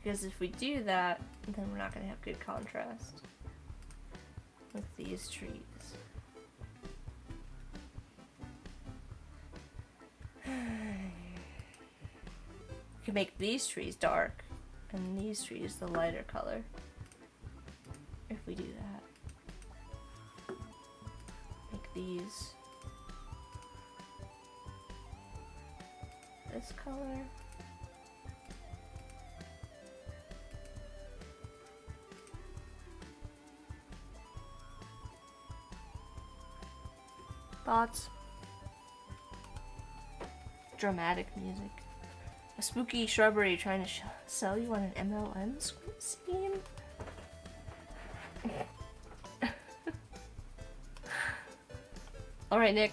Because if we do that, then we're not going to have good contrast with these trees. We can make these trees dark and these trees the lighter color if we do that. Make these this color. Thoughts? Dramatic music. A spooky shrubbery trying to sell you on an MLM scheme? Alright, Nick.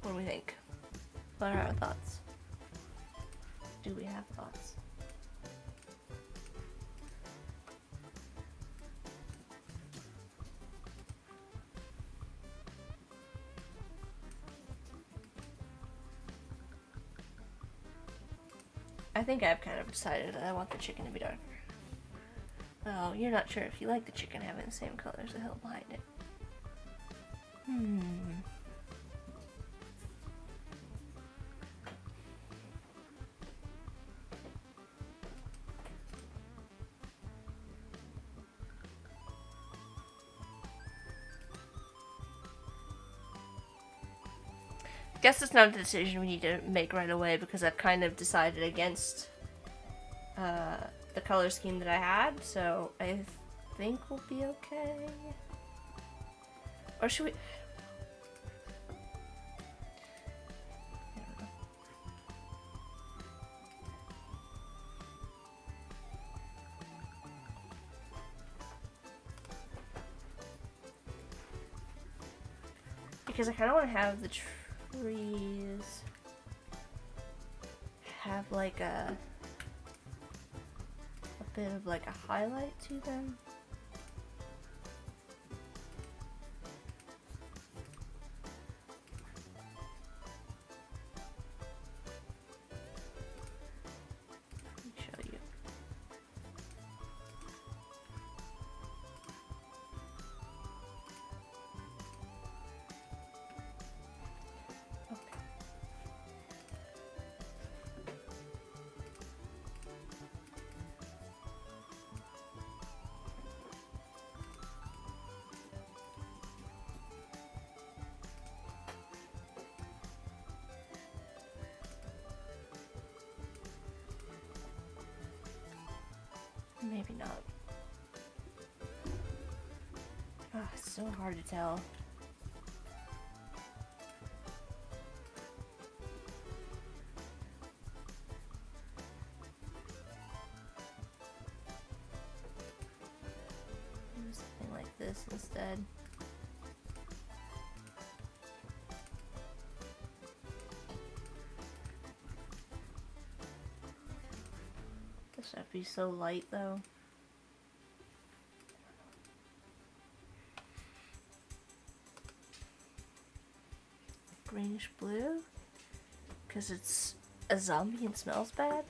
What do we think? What are our thoughts? Do we have thoughts? I think I've kind of decided that I want the chicken to be darker. Oh, you're not sure if you like the chicken having the same color as the hill behind it. Guess it's not a decision we need to make right away because I've kind of decided against the color scheme that I had, so I think we'll be okay. Or should we? Because I kind of want to have the trees have like a bit of like a highlight to them. Let me show you. Maybe not. Ah, it's so hard to tell. Do something like this instead. This would be so light though. Greenish blue? Because it's a zombie and smells bad?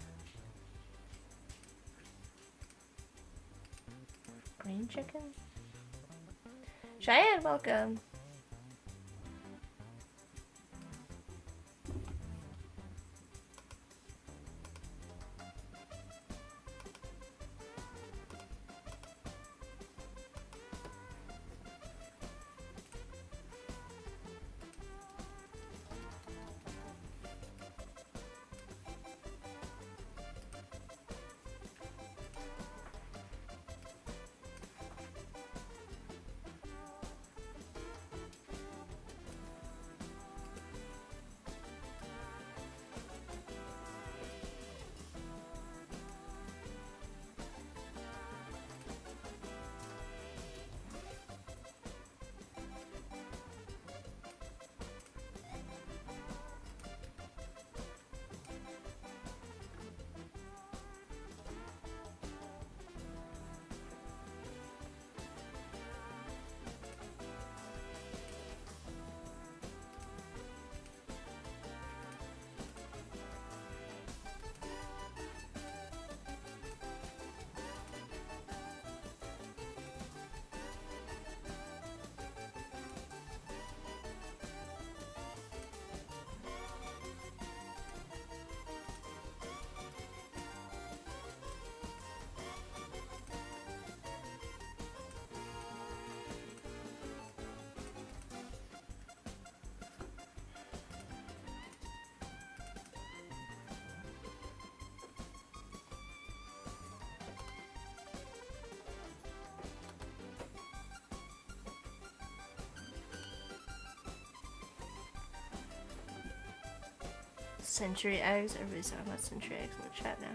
Green chicken? Cheyenne, welcome! Century eggs? Everybody's talking about century eggs in the chat now.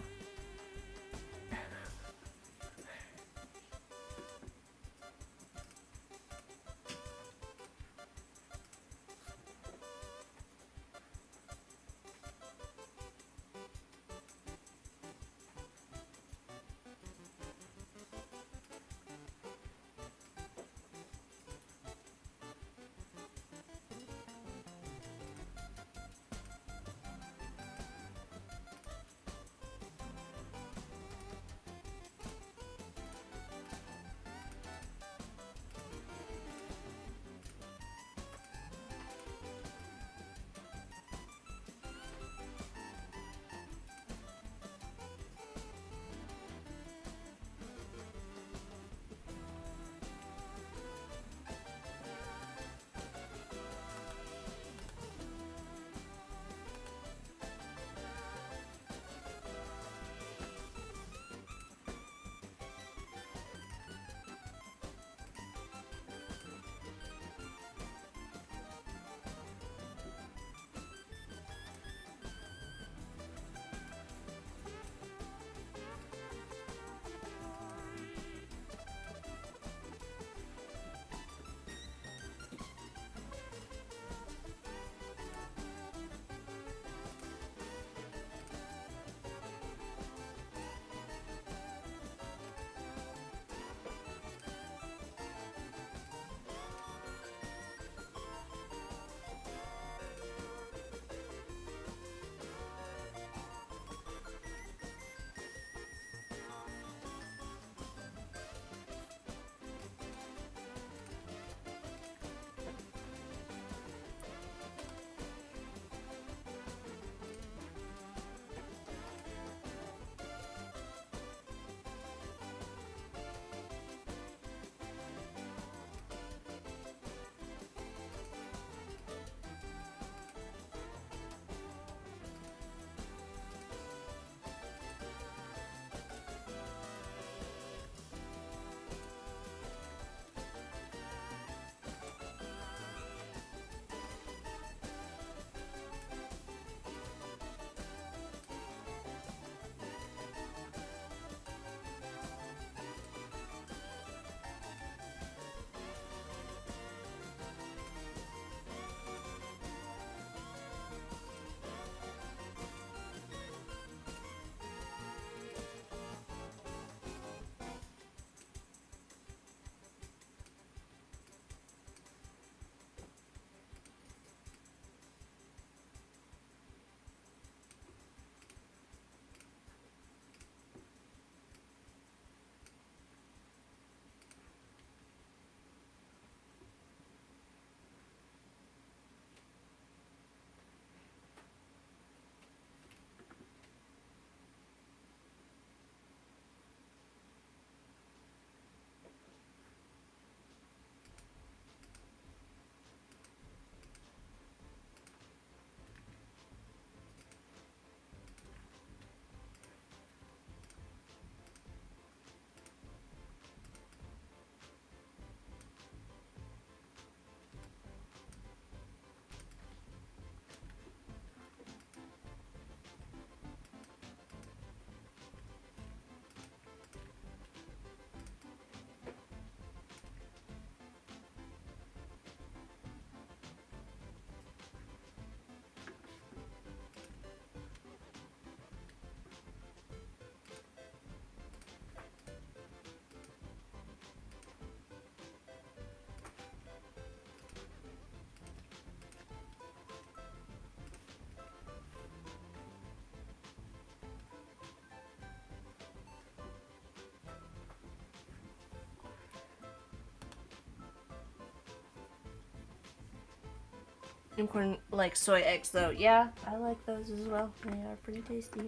Unicorn like soy eggs though. Yeah, I like those as well. They are pretty tasty.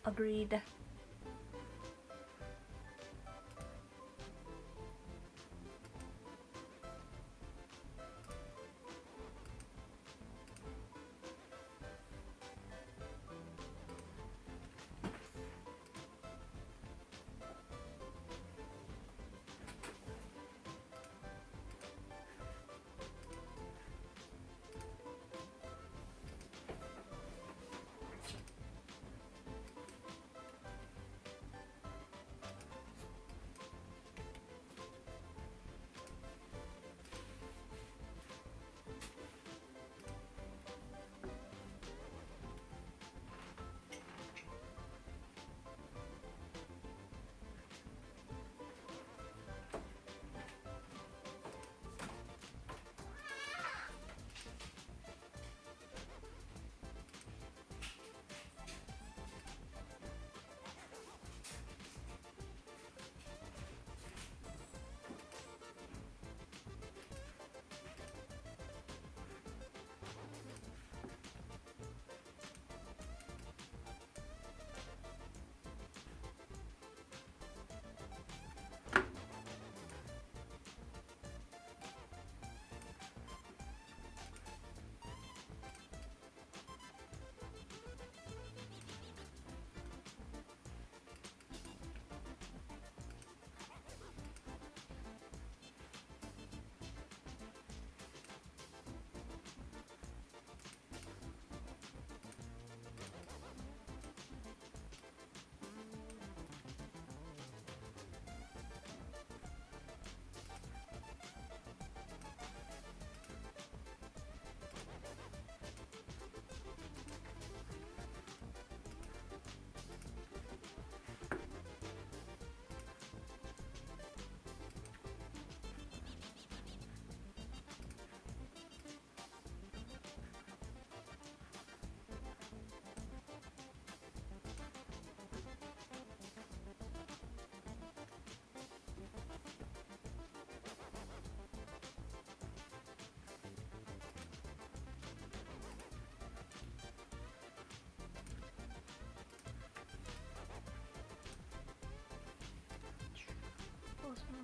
Agreed.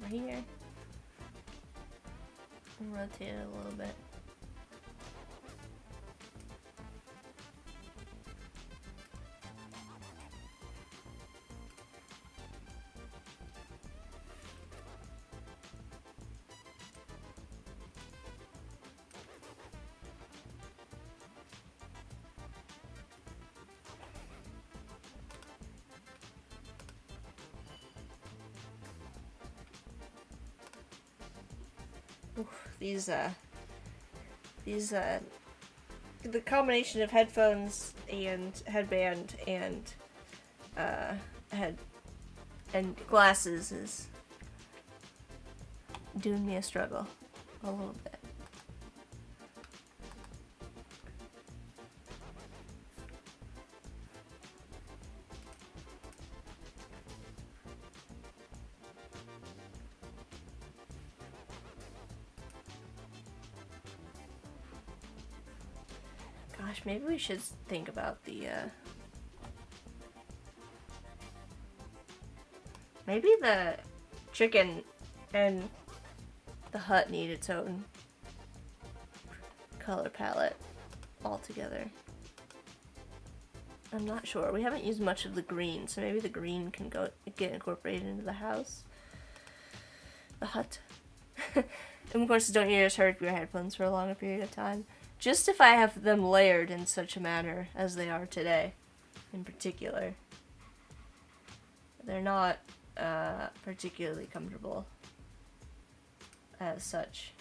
Over here. Rotate it a little bit. Oof, the combination of headphones and headband and head and glasses is doing me a struggle a little bit. Gosh, maybe we should think about the, maybe the chicken and the hut need its own color palette altogether. I'm not sure. We haven't used much of the green, so maybe the green can get incorporated into the house. The hut. And of course, don't your ears hurt your headphones for a longer period of time. Just if I have them layered in such a manner as they are today, in particular. They're not particularly comfortable as such.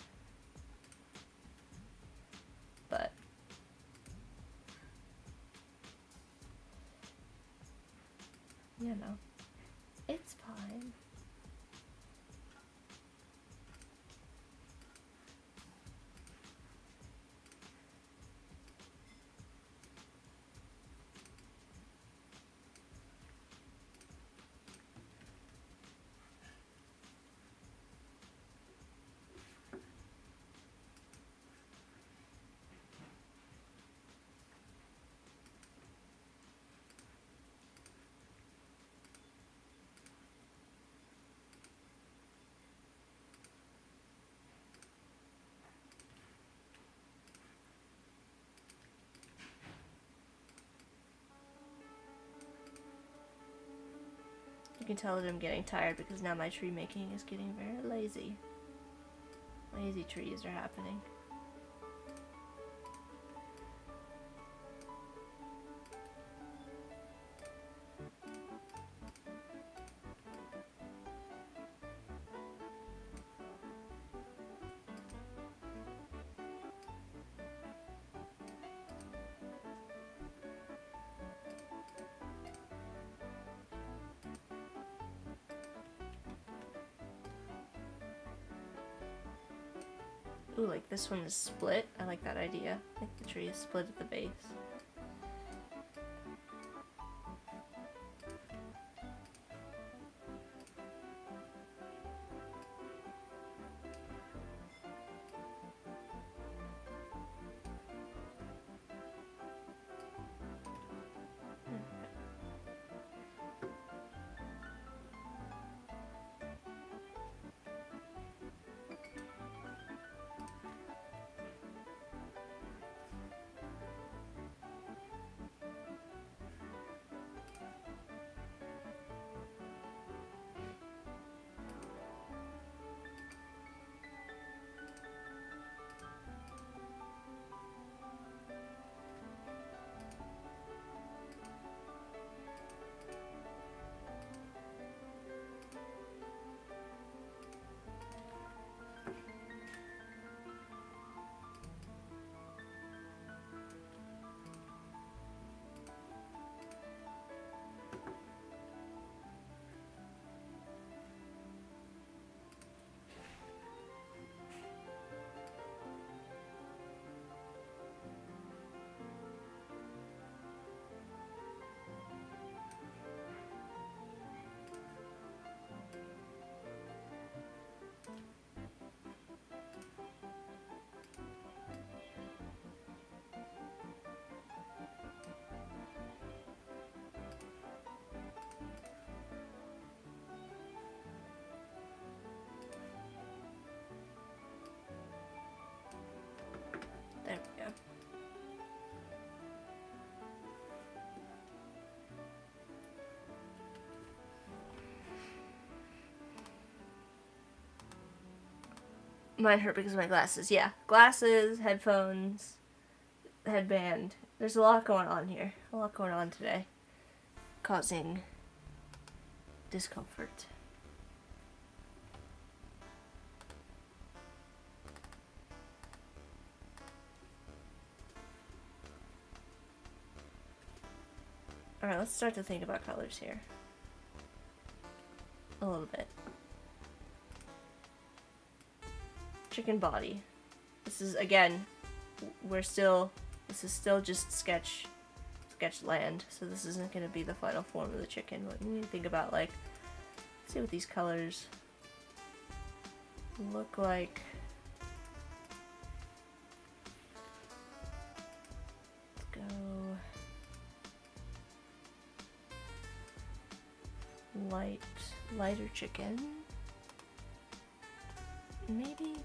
But you know, it's fine. can tell that I'm getting tired because now my tree making is getting very lazy. Lazy trees are happening. Ooh, like this one is split. I like that idea. I think the tree is split at the base. There we go. Mine hurt because of my glasses. Yeah, glasses, headphones, headband. There's a lot going on here. A lot going on today. Causing discomfort. Alright, let's start to think about colors here. A little bit. Chicken body. This is, again, this is still just sketch land, so this isn't going to be the final form of the chicken. But you need to think about, like, let's see what these colors look like. Let's go lighter chicken. Maybe.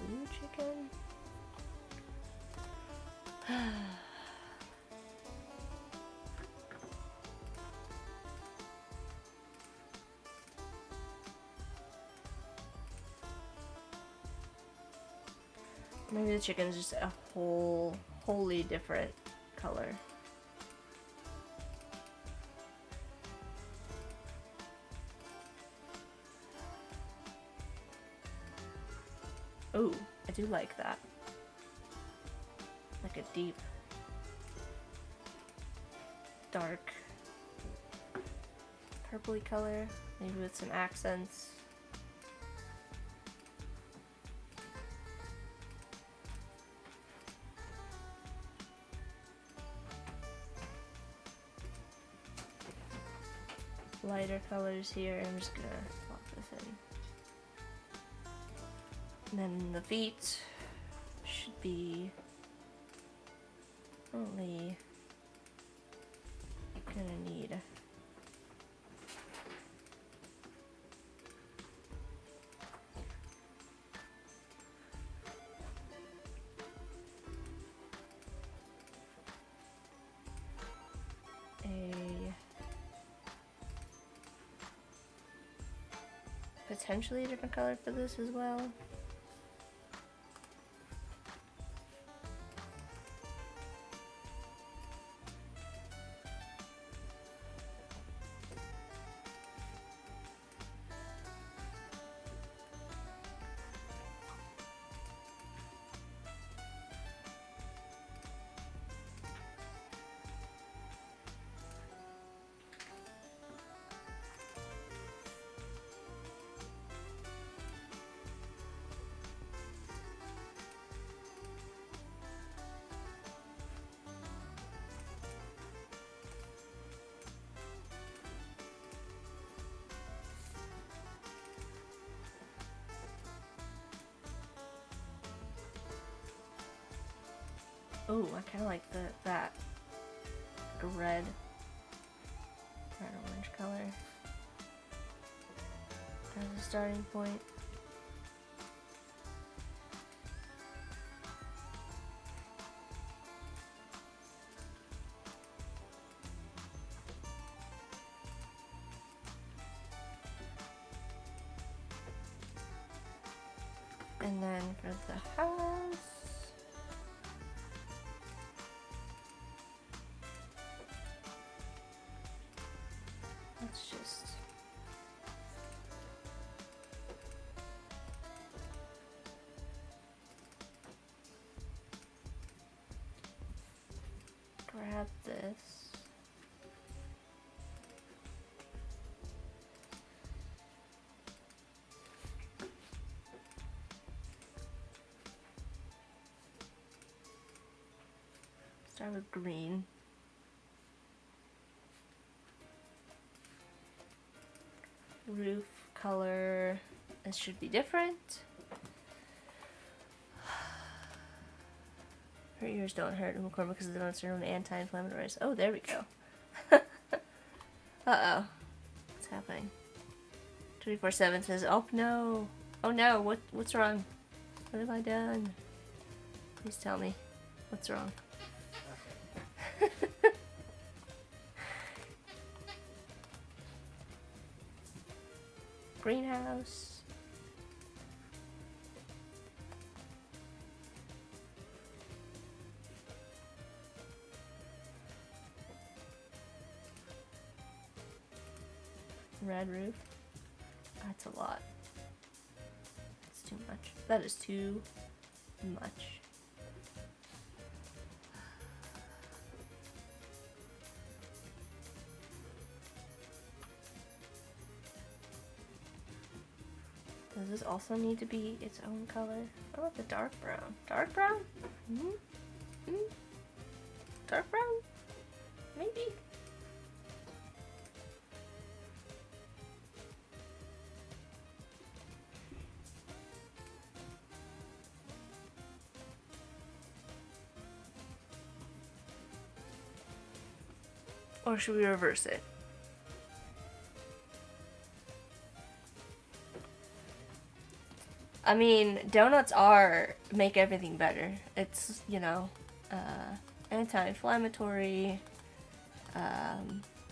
Blue chicken. Maybe the chicken is just a wholly different color. Ooh, I do like that. Like a deep, dark, purpley color, maybe with some accents. Lighter colors here. I'm just gonna lock this in. And then the feet should be only gonna need potentially a different color for this as well. Ooh, I kind of like that red orange color as a starting point. And then for the house, let's just grab this. Start with green. Roof color, this should be different. Her ears don't hurt McCormick because the donuts are known anti-inflammatories. Oh, there we go. Uh-oh. What's happening? 24/7 says, oh no. Oh no, what's wrong? What have I done? Please tell me. What's wrong? Greenhouse. Red roof. That's a lot. That's too much. That is too much. Does this also need to be its own color? What about the dark brown? Dark brown? Dark brown? Maybe? Or should we reverse it? I mean, donuts make everything better. It's, you know, anti-inflammatory.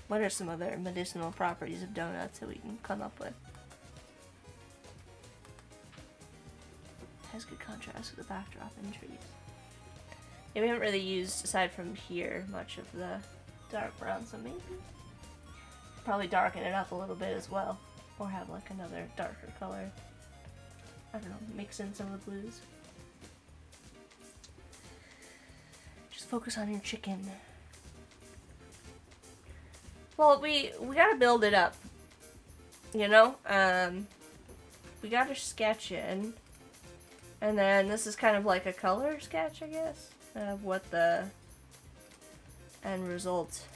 What are some other medicinal properties of donuts that we can come up with? Has good contrast with the backdrop and trees. Yeah, we haven't really used, aside from here, much of the dark brown, so maybe probably darken it up a little bit as well. Or have like another darker color. I don't know, mix in some of the blues. Just focus on your chicken. Well, we gotta build it up. You know? We gotta sketch in. And then this is kind of like a color sketch, I guess, of what the end result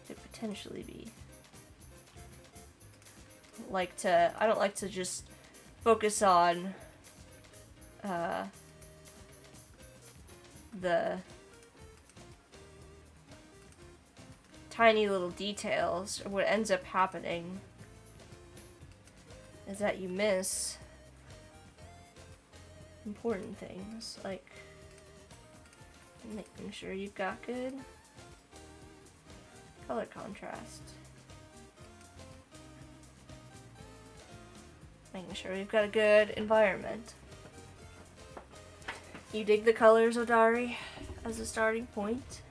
could potentially be. I don't like to just focus on the tiny little details. Or what ends up happening is that you miss important things, like making sure you've got good color contrast. Making sure we've got a good environment. You dig the colors, Odari, as a starting point?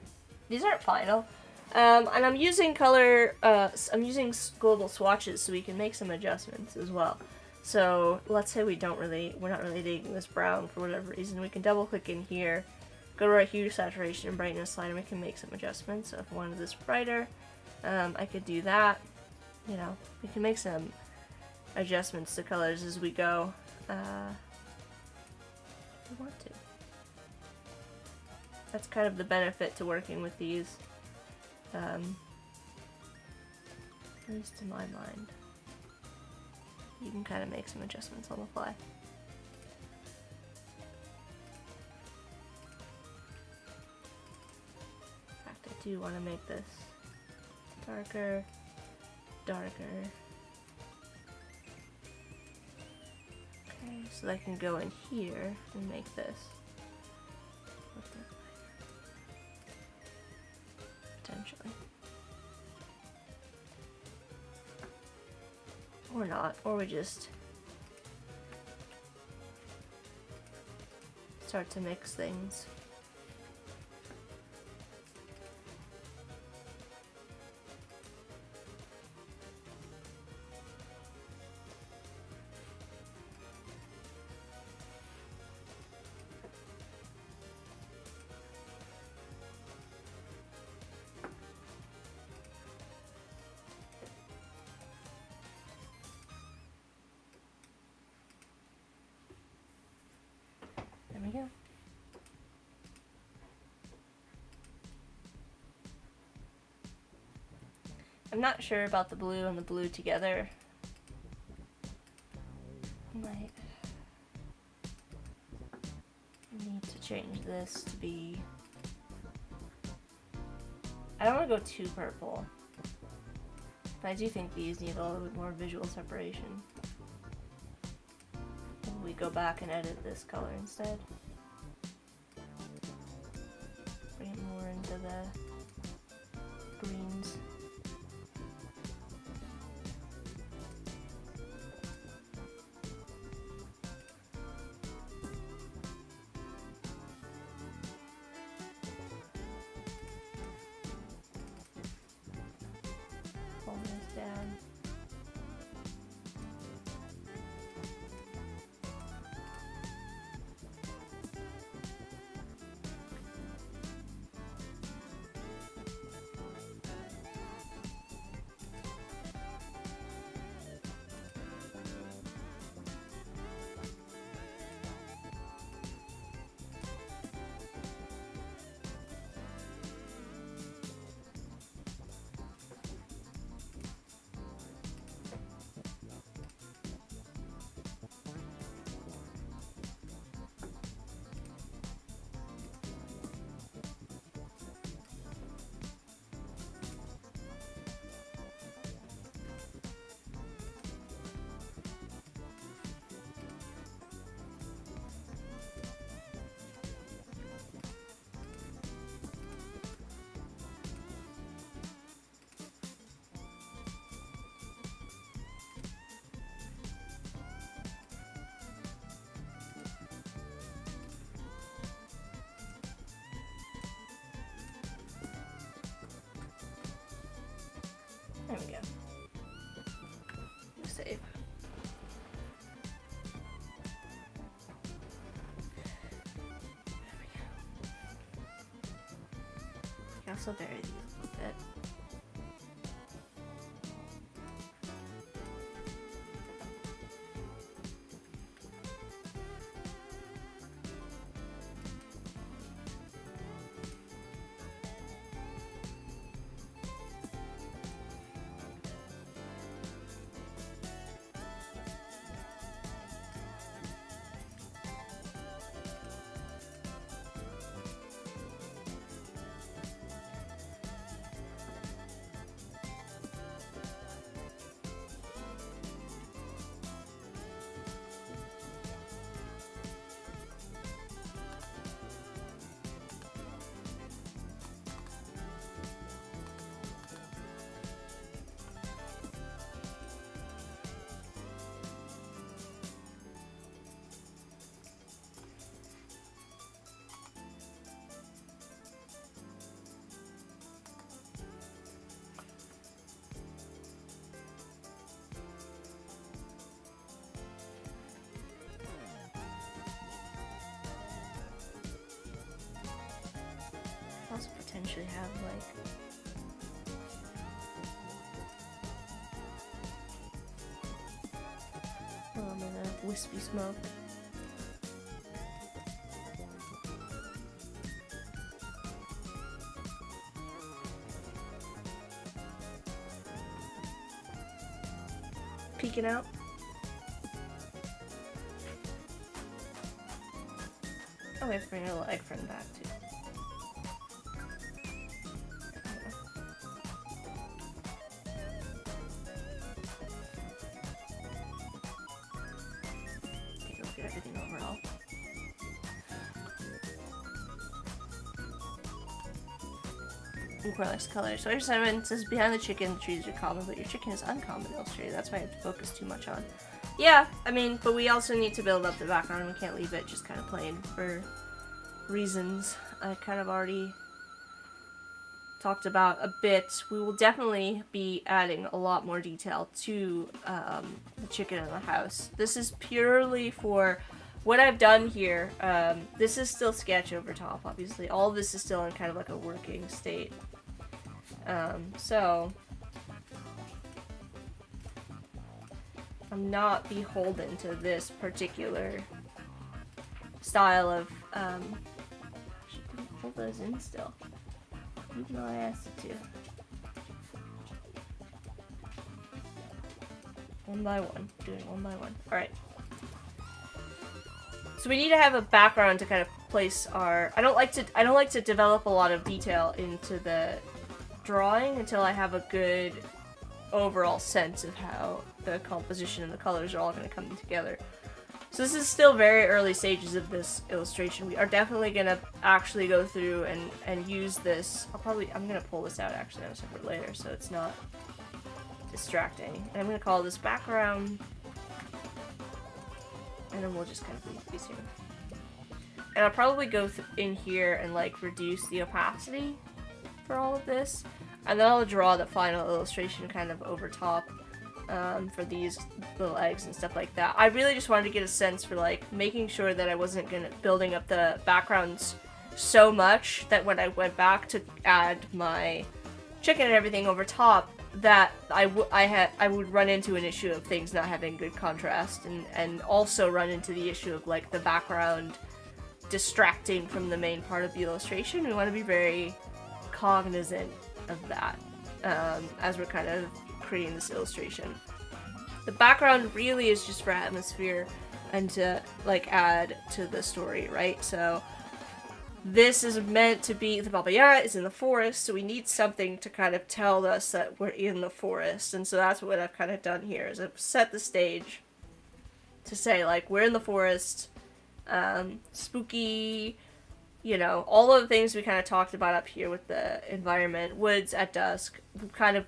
These aren't final. And I'm using I'm using global swatches so we can make some adjustments as well. So let's say we're not really digging this brown for whatever reason. We can double click in here, go to our hue, saturation, and brightness slider, and we can make some adjustments. So if I wanted this brighter, I could do that. You know, we can make some adjustments to colors as we go. If we want to. That's kind of the benefit to working with these. At least in my mind. You can kind of make some adjustments on the fly. In fact, I do want to make this darker, darker. Okay, so I can go in here and make this. Potentially. Or not, or we just start to mix things. There we go. I'm not sure about the blue and the blue together. Might need to change this to be... I don't want to go too purple. But I do think these need a little bit more visual separation. We go back and edit this color instead. Bring it more into the greens. Pull this down. There we go. Save. There we go. I can also vary these a little bit. actually have like a little bit of wispy smoke. Peeking out. Oh, we have to bring a little egg friend back too. Take a look at everything overall. Correct color. So your sentiment says behind the chicken, the trees are common, but your chicken is uncommon illustrated. That's why I have to focus too much on. Yeah, I mean, but we also need to build up the background. We can't leave it just kind of plain for reasons I kind of already talked about a bit. We will definitely be adding a lot more detail to the chicken in the house. This is purely for what I've done here. This is still sketch over top, obviously. All of this is still in kind of like a working state. So I'm not beholden to this particular style of, should we pull those in still? Even though I asked it to. One by one, doing one by one. Alright. So we need to have a background to kind of place our, I don't like to develop a lot of detail into the drawing until I have a good overall sense of how the composition and the colors are all going to come together. So this is still very early stages of this illustration. We are definitely going to actually go through and use this. I'm going to pull this out actually on a separate layer so it's not distracting. And I'm going to call this background. And then we'll just kind of leave these here. And I'll probably go in here and like reduce the opacity for all of this. And then I'll draw the final illustration kind of over top for these little eggs and stuff like that. I really just wanted to get a sense for like making sure that I wasn't building up the backgrounds so much that when I went back to add my chicken and everything over top, that I would run into an issue of things not having good contrast, and also run into the issue of like the background distracting from the main part of the illustration. We want to be very cognizant of that as we're kind of creating this illustration. The background really is just for atmosphere and to like add to the story, right? So this is meant to be, the Baba Yaga is in the forest, so we need something to kind of tell us that we're in the forest. And so that's what I've kind of done here, is I've set the stage to say like we're in the forest, spooky, you know, all of the things we kind of talked about up here with the environment, woods at dusk, we've kind of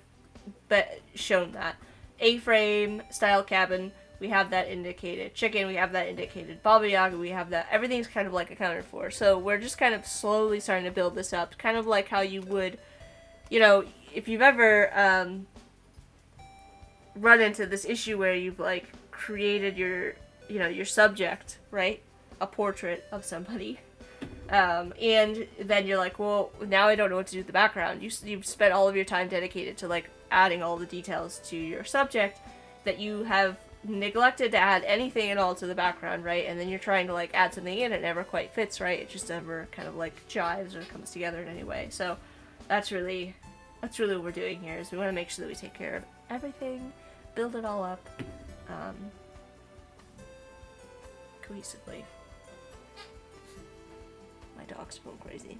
shown that. A-frame style cabin, we have that indicated. Chicken, we have that indicated. Baba Yaga, we have that. Everything's kind of like accounted for. So we're just kind of slowly starting to build this up, kind of like how you would, you know, if you've ever run into this issue where you've like created your, you know, your subject, right? A portrait of somebody. And then you're like, well, now I don't know what to do with the background. You've spent all of your time dedicated to like adding all the details to your subject that you have neglected to add anything at all to the background, right? And then you're trying to like add something in, it never quite fits, right? It just never kind of like jives or comes together in any way. So that's really what we're doing here, is we want to make sure that we take care of everything, build it all up cohesively. My dog's going crazy.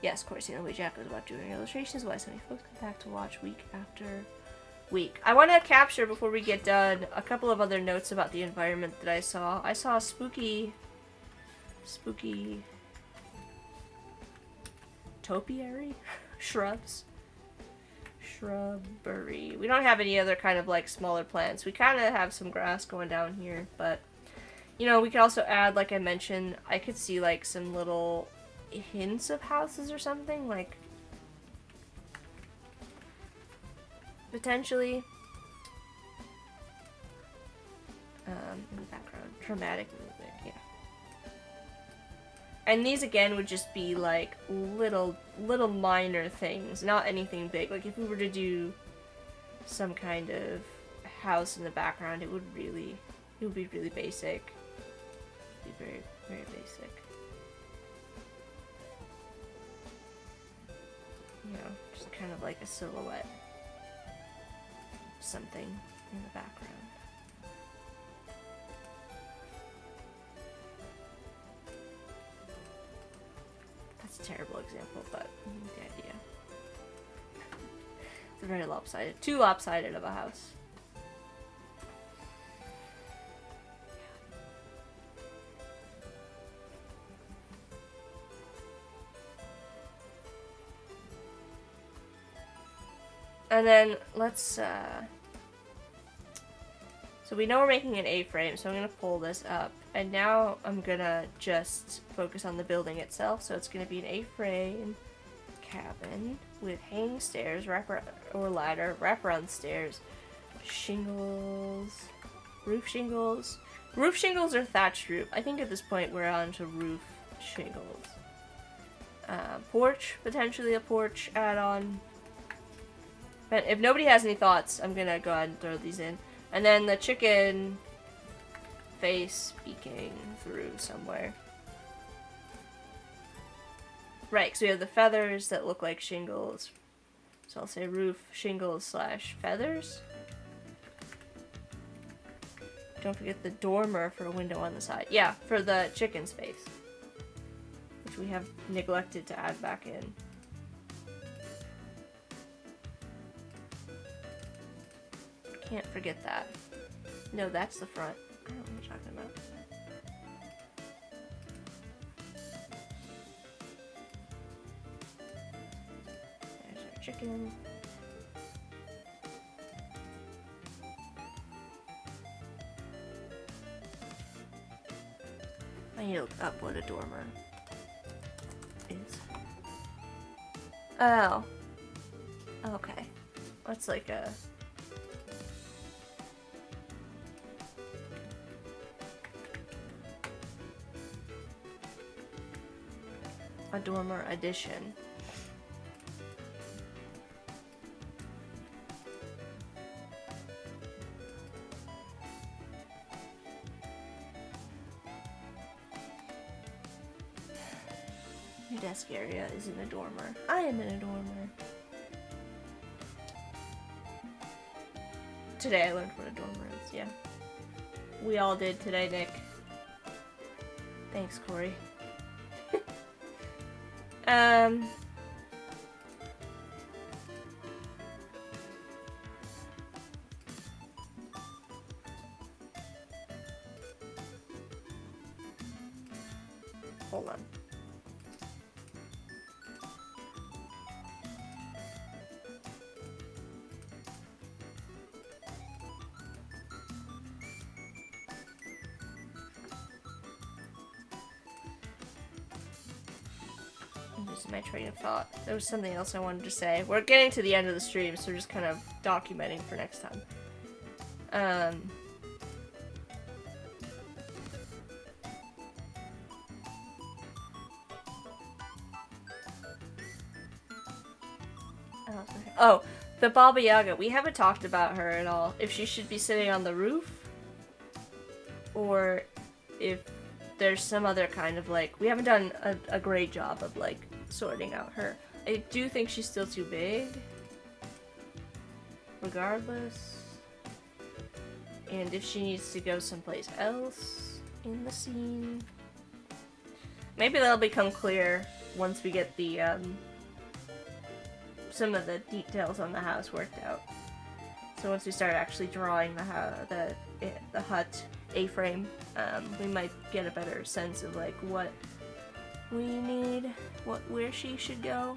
Yes, of course, you know, we Jack goes about doing illustrations, why so many folks come back to watch week after week. I want to capture, before we get done, a couple of other notes about the environment that I saw. I saw spooky topiary shrubbery. We don't have any other kind of like smaller plants. We kind of have some grass going down here, but you know, we could also add, like I mentioned, I could see like some little hints of houses or something, like potentially in the background. Dramatic movement, yeah. And these again would just be like little minor things, not anything big. Like if we were to do some kind of house in the background, it would be really basic. It'd be very, very basic. You know, just kind of like a silhouette. Something in the background. That's a terrible example, but you get the idea. It's a very lopsided, too lopsided of a house. And then let's, so we know we're making an A-frame, so I'm going to pull this up. And now I'm going to just focus on the building itself. So it's going to be an A-frame cabin with hanging stairs, ladder, wraparound stairs, shingles, roof shingles. Roof shingles or thatched roof. I think at this point we're on to roof shingles. Porch, potentially a porch add-on. But if nobody has any thoughts, I'm gonna go ahead and throw these in. And then the chicken face peeking through somewhere. Right, so we have the feathers that look like shingles. So I'll say roof shingles / feathers. Don't forget the dormer for a window on the side. Yeah, for the chicken's face. Which we have neglected to add back in. Can't forget that. No, that's the front. I don't know what you're talking about. There's our chicken. I need to look up what a dormer is. Oh. Okay. That's like a... dormer addition. Your desk area is in a dormer. I am in a dormer. Today I learned what a dormer is, yeah. We all did today, Nick. Thanks, Corey. Hold on. My train of thought. There was something else I wanted to say. We're getting to the end of the stream, so we're just kind of documenting for next time. Oh, the Baba Yaga. We haven't talked about her at all. If she should be sitting on the roof, or if there's some other kind of like... We haven't done a great job of like sorting out her. I do think she's still too big. Regardless. And if she needs to go someplace else in the scene. Maybe that'll become clear once we get the, some of the details on the house worked out. So once we start actually drawing the hut A-frame, we might get a better sense of like what we need, where she should go,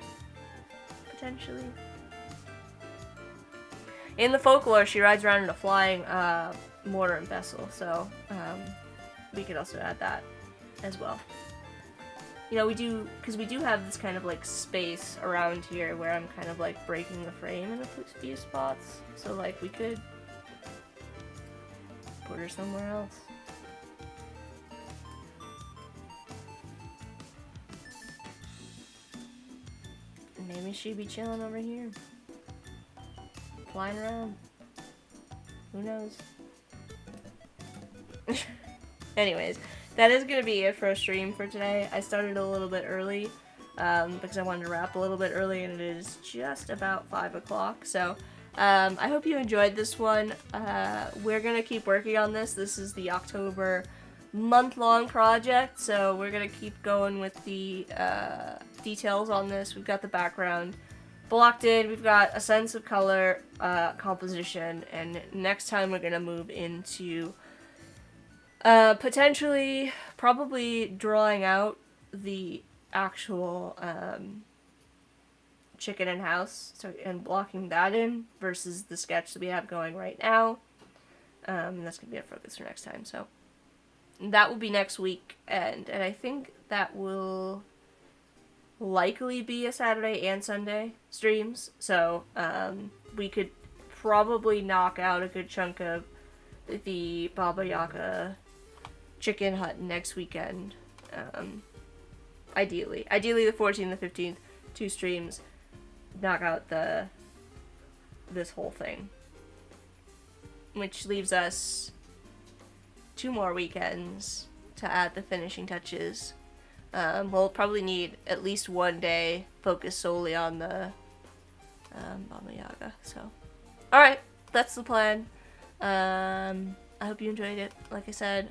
potentially. In the folklore, she rides around in a flying mortar and pestle, so we could also add that as well. You know, because we do have this kind of like space around here where I'm kind of like breaking the frame in a few spots, so like we could put her somewhere else. Maybe she'd be chilling over here. Flying around. Who knows? Anyways, that is gonna be it for a stream for today. I started a little bit early because I wanted to wrap a little bit early, and it is just about 5 o'clock. So I hope you enjoyed this one. We're gonna keep working on this. This is the October month-long project, so we're gonna keep going with the details on this. We've got the background blocked in, we've got a sense of color, composition, and next time we're gonna move into potentially, probably drawing out the actual chicken and house, so, and blocking that in versus the sketch that we have going right now. And that's gonna be our focus for next time, so that will be next week, and I think that will likely be a Saturday and Sunday streams, so we could probably knock out a good chunk of the Baba Yaga chicken hut next weekend. Ideally the 14th and the 15th, 2 streams, knock out this whole thing, which leaves us 2 more weekends to add the finishing touches. We'll probably need at least 1 day focused solely on the Baba Yaga. So, alright, that's the plan. I hope you enjoyed it. Like I said,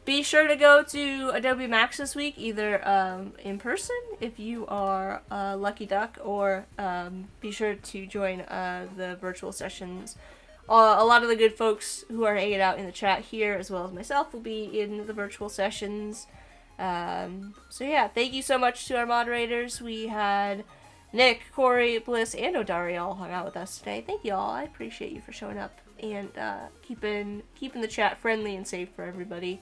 be sure to go to Adobe Max this week, either in person if you are a lucky duck, or be sure to join the virtual sessions. A lot of the good folks who are hanging out in the chat here, as well as myself, will be in the virtual sessions. So yeah, thank you so much to our moderators. We had Nick, Corey, Bliss, and Odari all hung out with us today. Thank you all. I appreciate you for showing up and keeping the chat friendly and safe for everybody.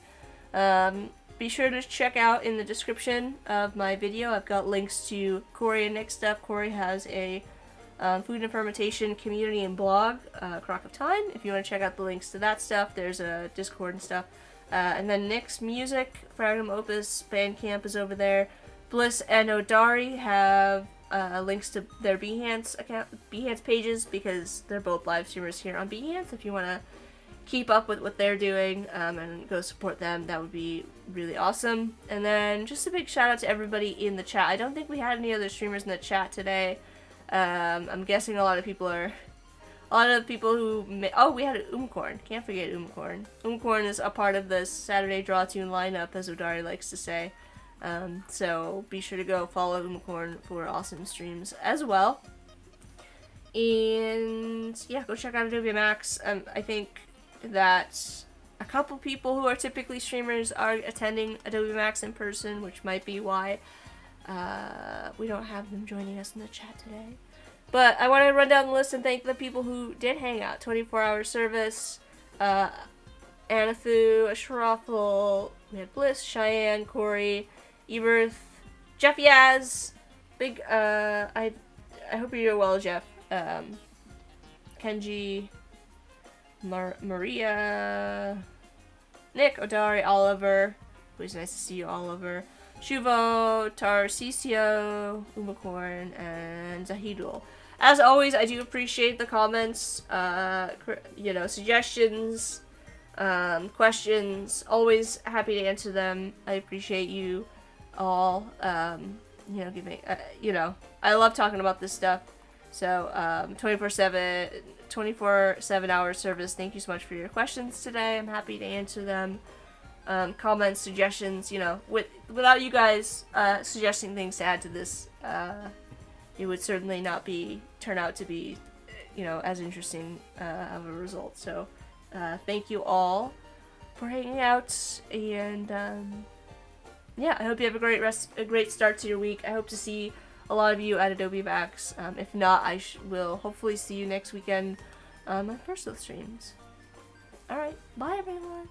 Be sure to check out in the description of my video. I've got links to Corey and Nick's stuff. Corey has a food and fermentation community and blog, Crock of Time. If you want to check out the links to that stuff, there's a Discord and stuff. And then Nick's music, Magnum Opus, Bandcamp is over there. Bliss and Odari have links to their Behance pages, because they're both live streamers here on Behance. If you want to keep up with what they're doing and go support them, that would be really awesome. And then just a big shout out to everybody in the chat. I don't think we had any other streamers in the chat today. I'm guessing a lot of people who we had Umcorn. Can't forget Umcorn. Umcorn is a part of the Saturday Draw Tune lineup, as Odari likes to say. So be sure to go follow Umcorn for awesome streams as well. And yeah, go check out Adobe Max. I think that a couple people who are typically streamers are attending Adobe Max in person, which might be why we don't have them joining us in the chat today. But I want to run down the list and thank the people who did hang out. 24-hour service, Anafu, Ashraffle, we had Bliss, Cheyenne, Corey, Eberth, Jeff Yaz, big, I hope you're doing well, Jeff, Kenji, Maria, Nick, Odari, Oliver, always nice to see you, Oliver, Shuvo, Tarcisio, Umacorn, and Zahidul. As always, I do appreciate the comments, suggestions, questions. Always happy to answer them. I appreciate you all. I love talking about this stuff. So, 24/7 hour service. Thank you so much for your questions today. I'm happy to answer them. Comments, suggestions, without you guys suggesting things to add to this, it would certainly not turn out to be, as interesting of a result. So, thank you all for hanging out, and I hope you have a great start to your week. I hope to see a lot of you at Adobe Max. If not, I will hopefully see you next weekend on my personal streams. Alright, bye everyone!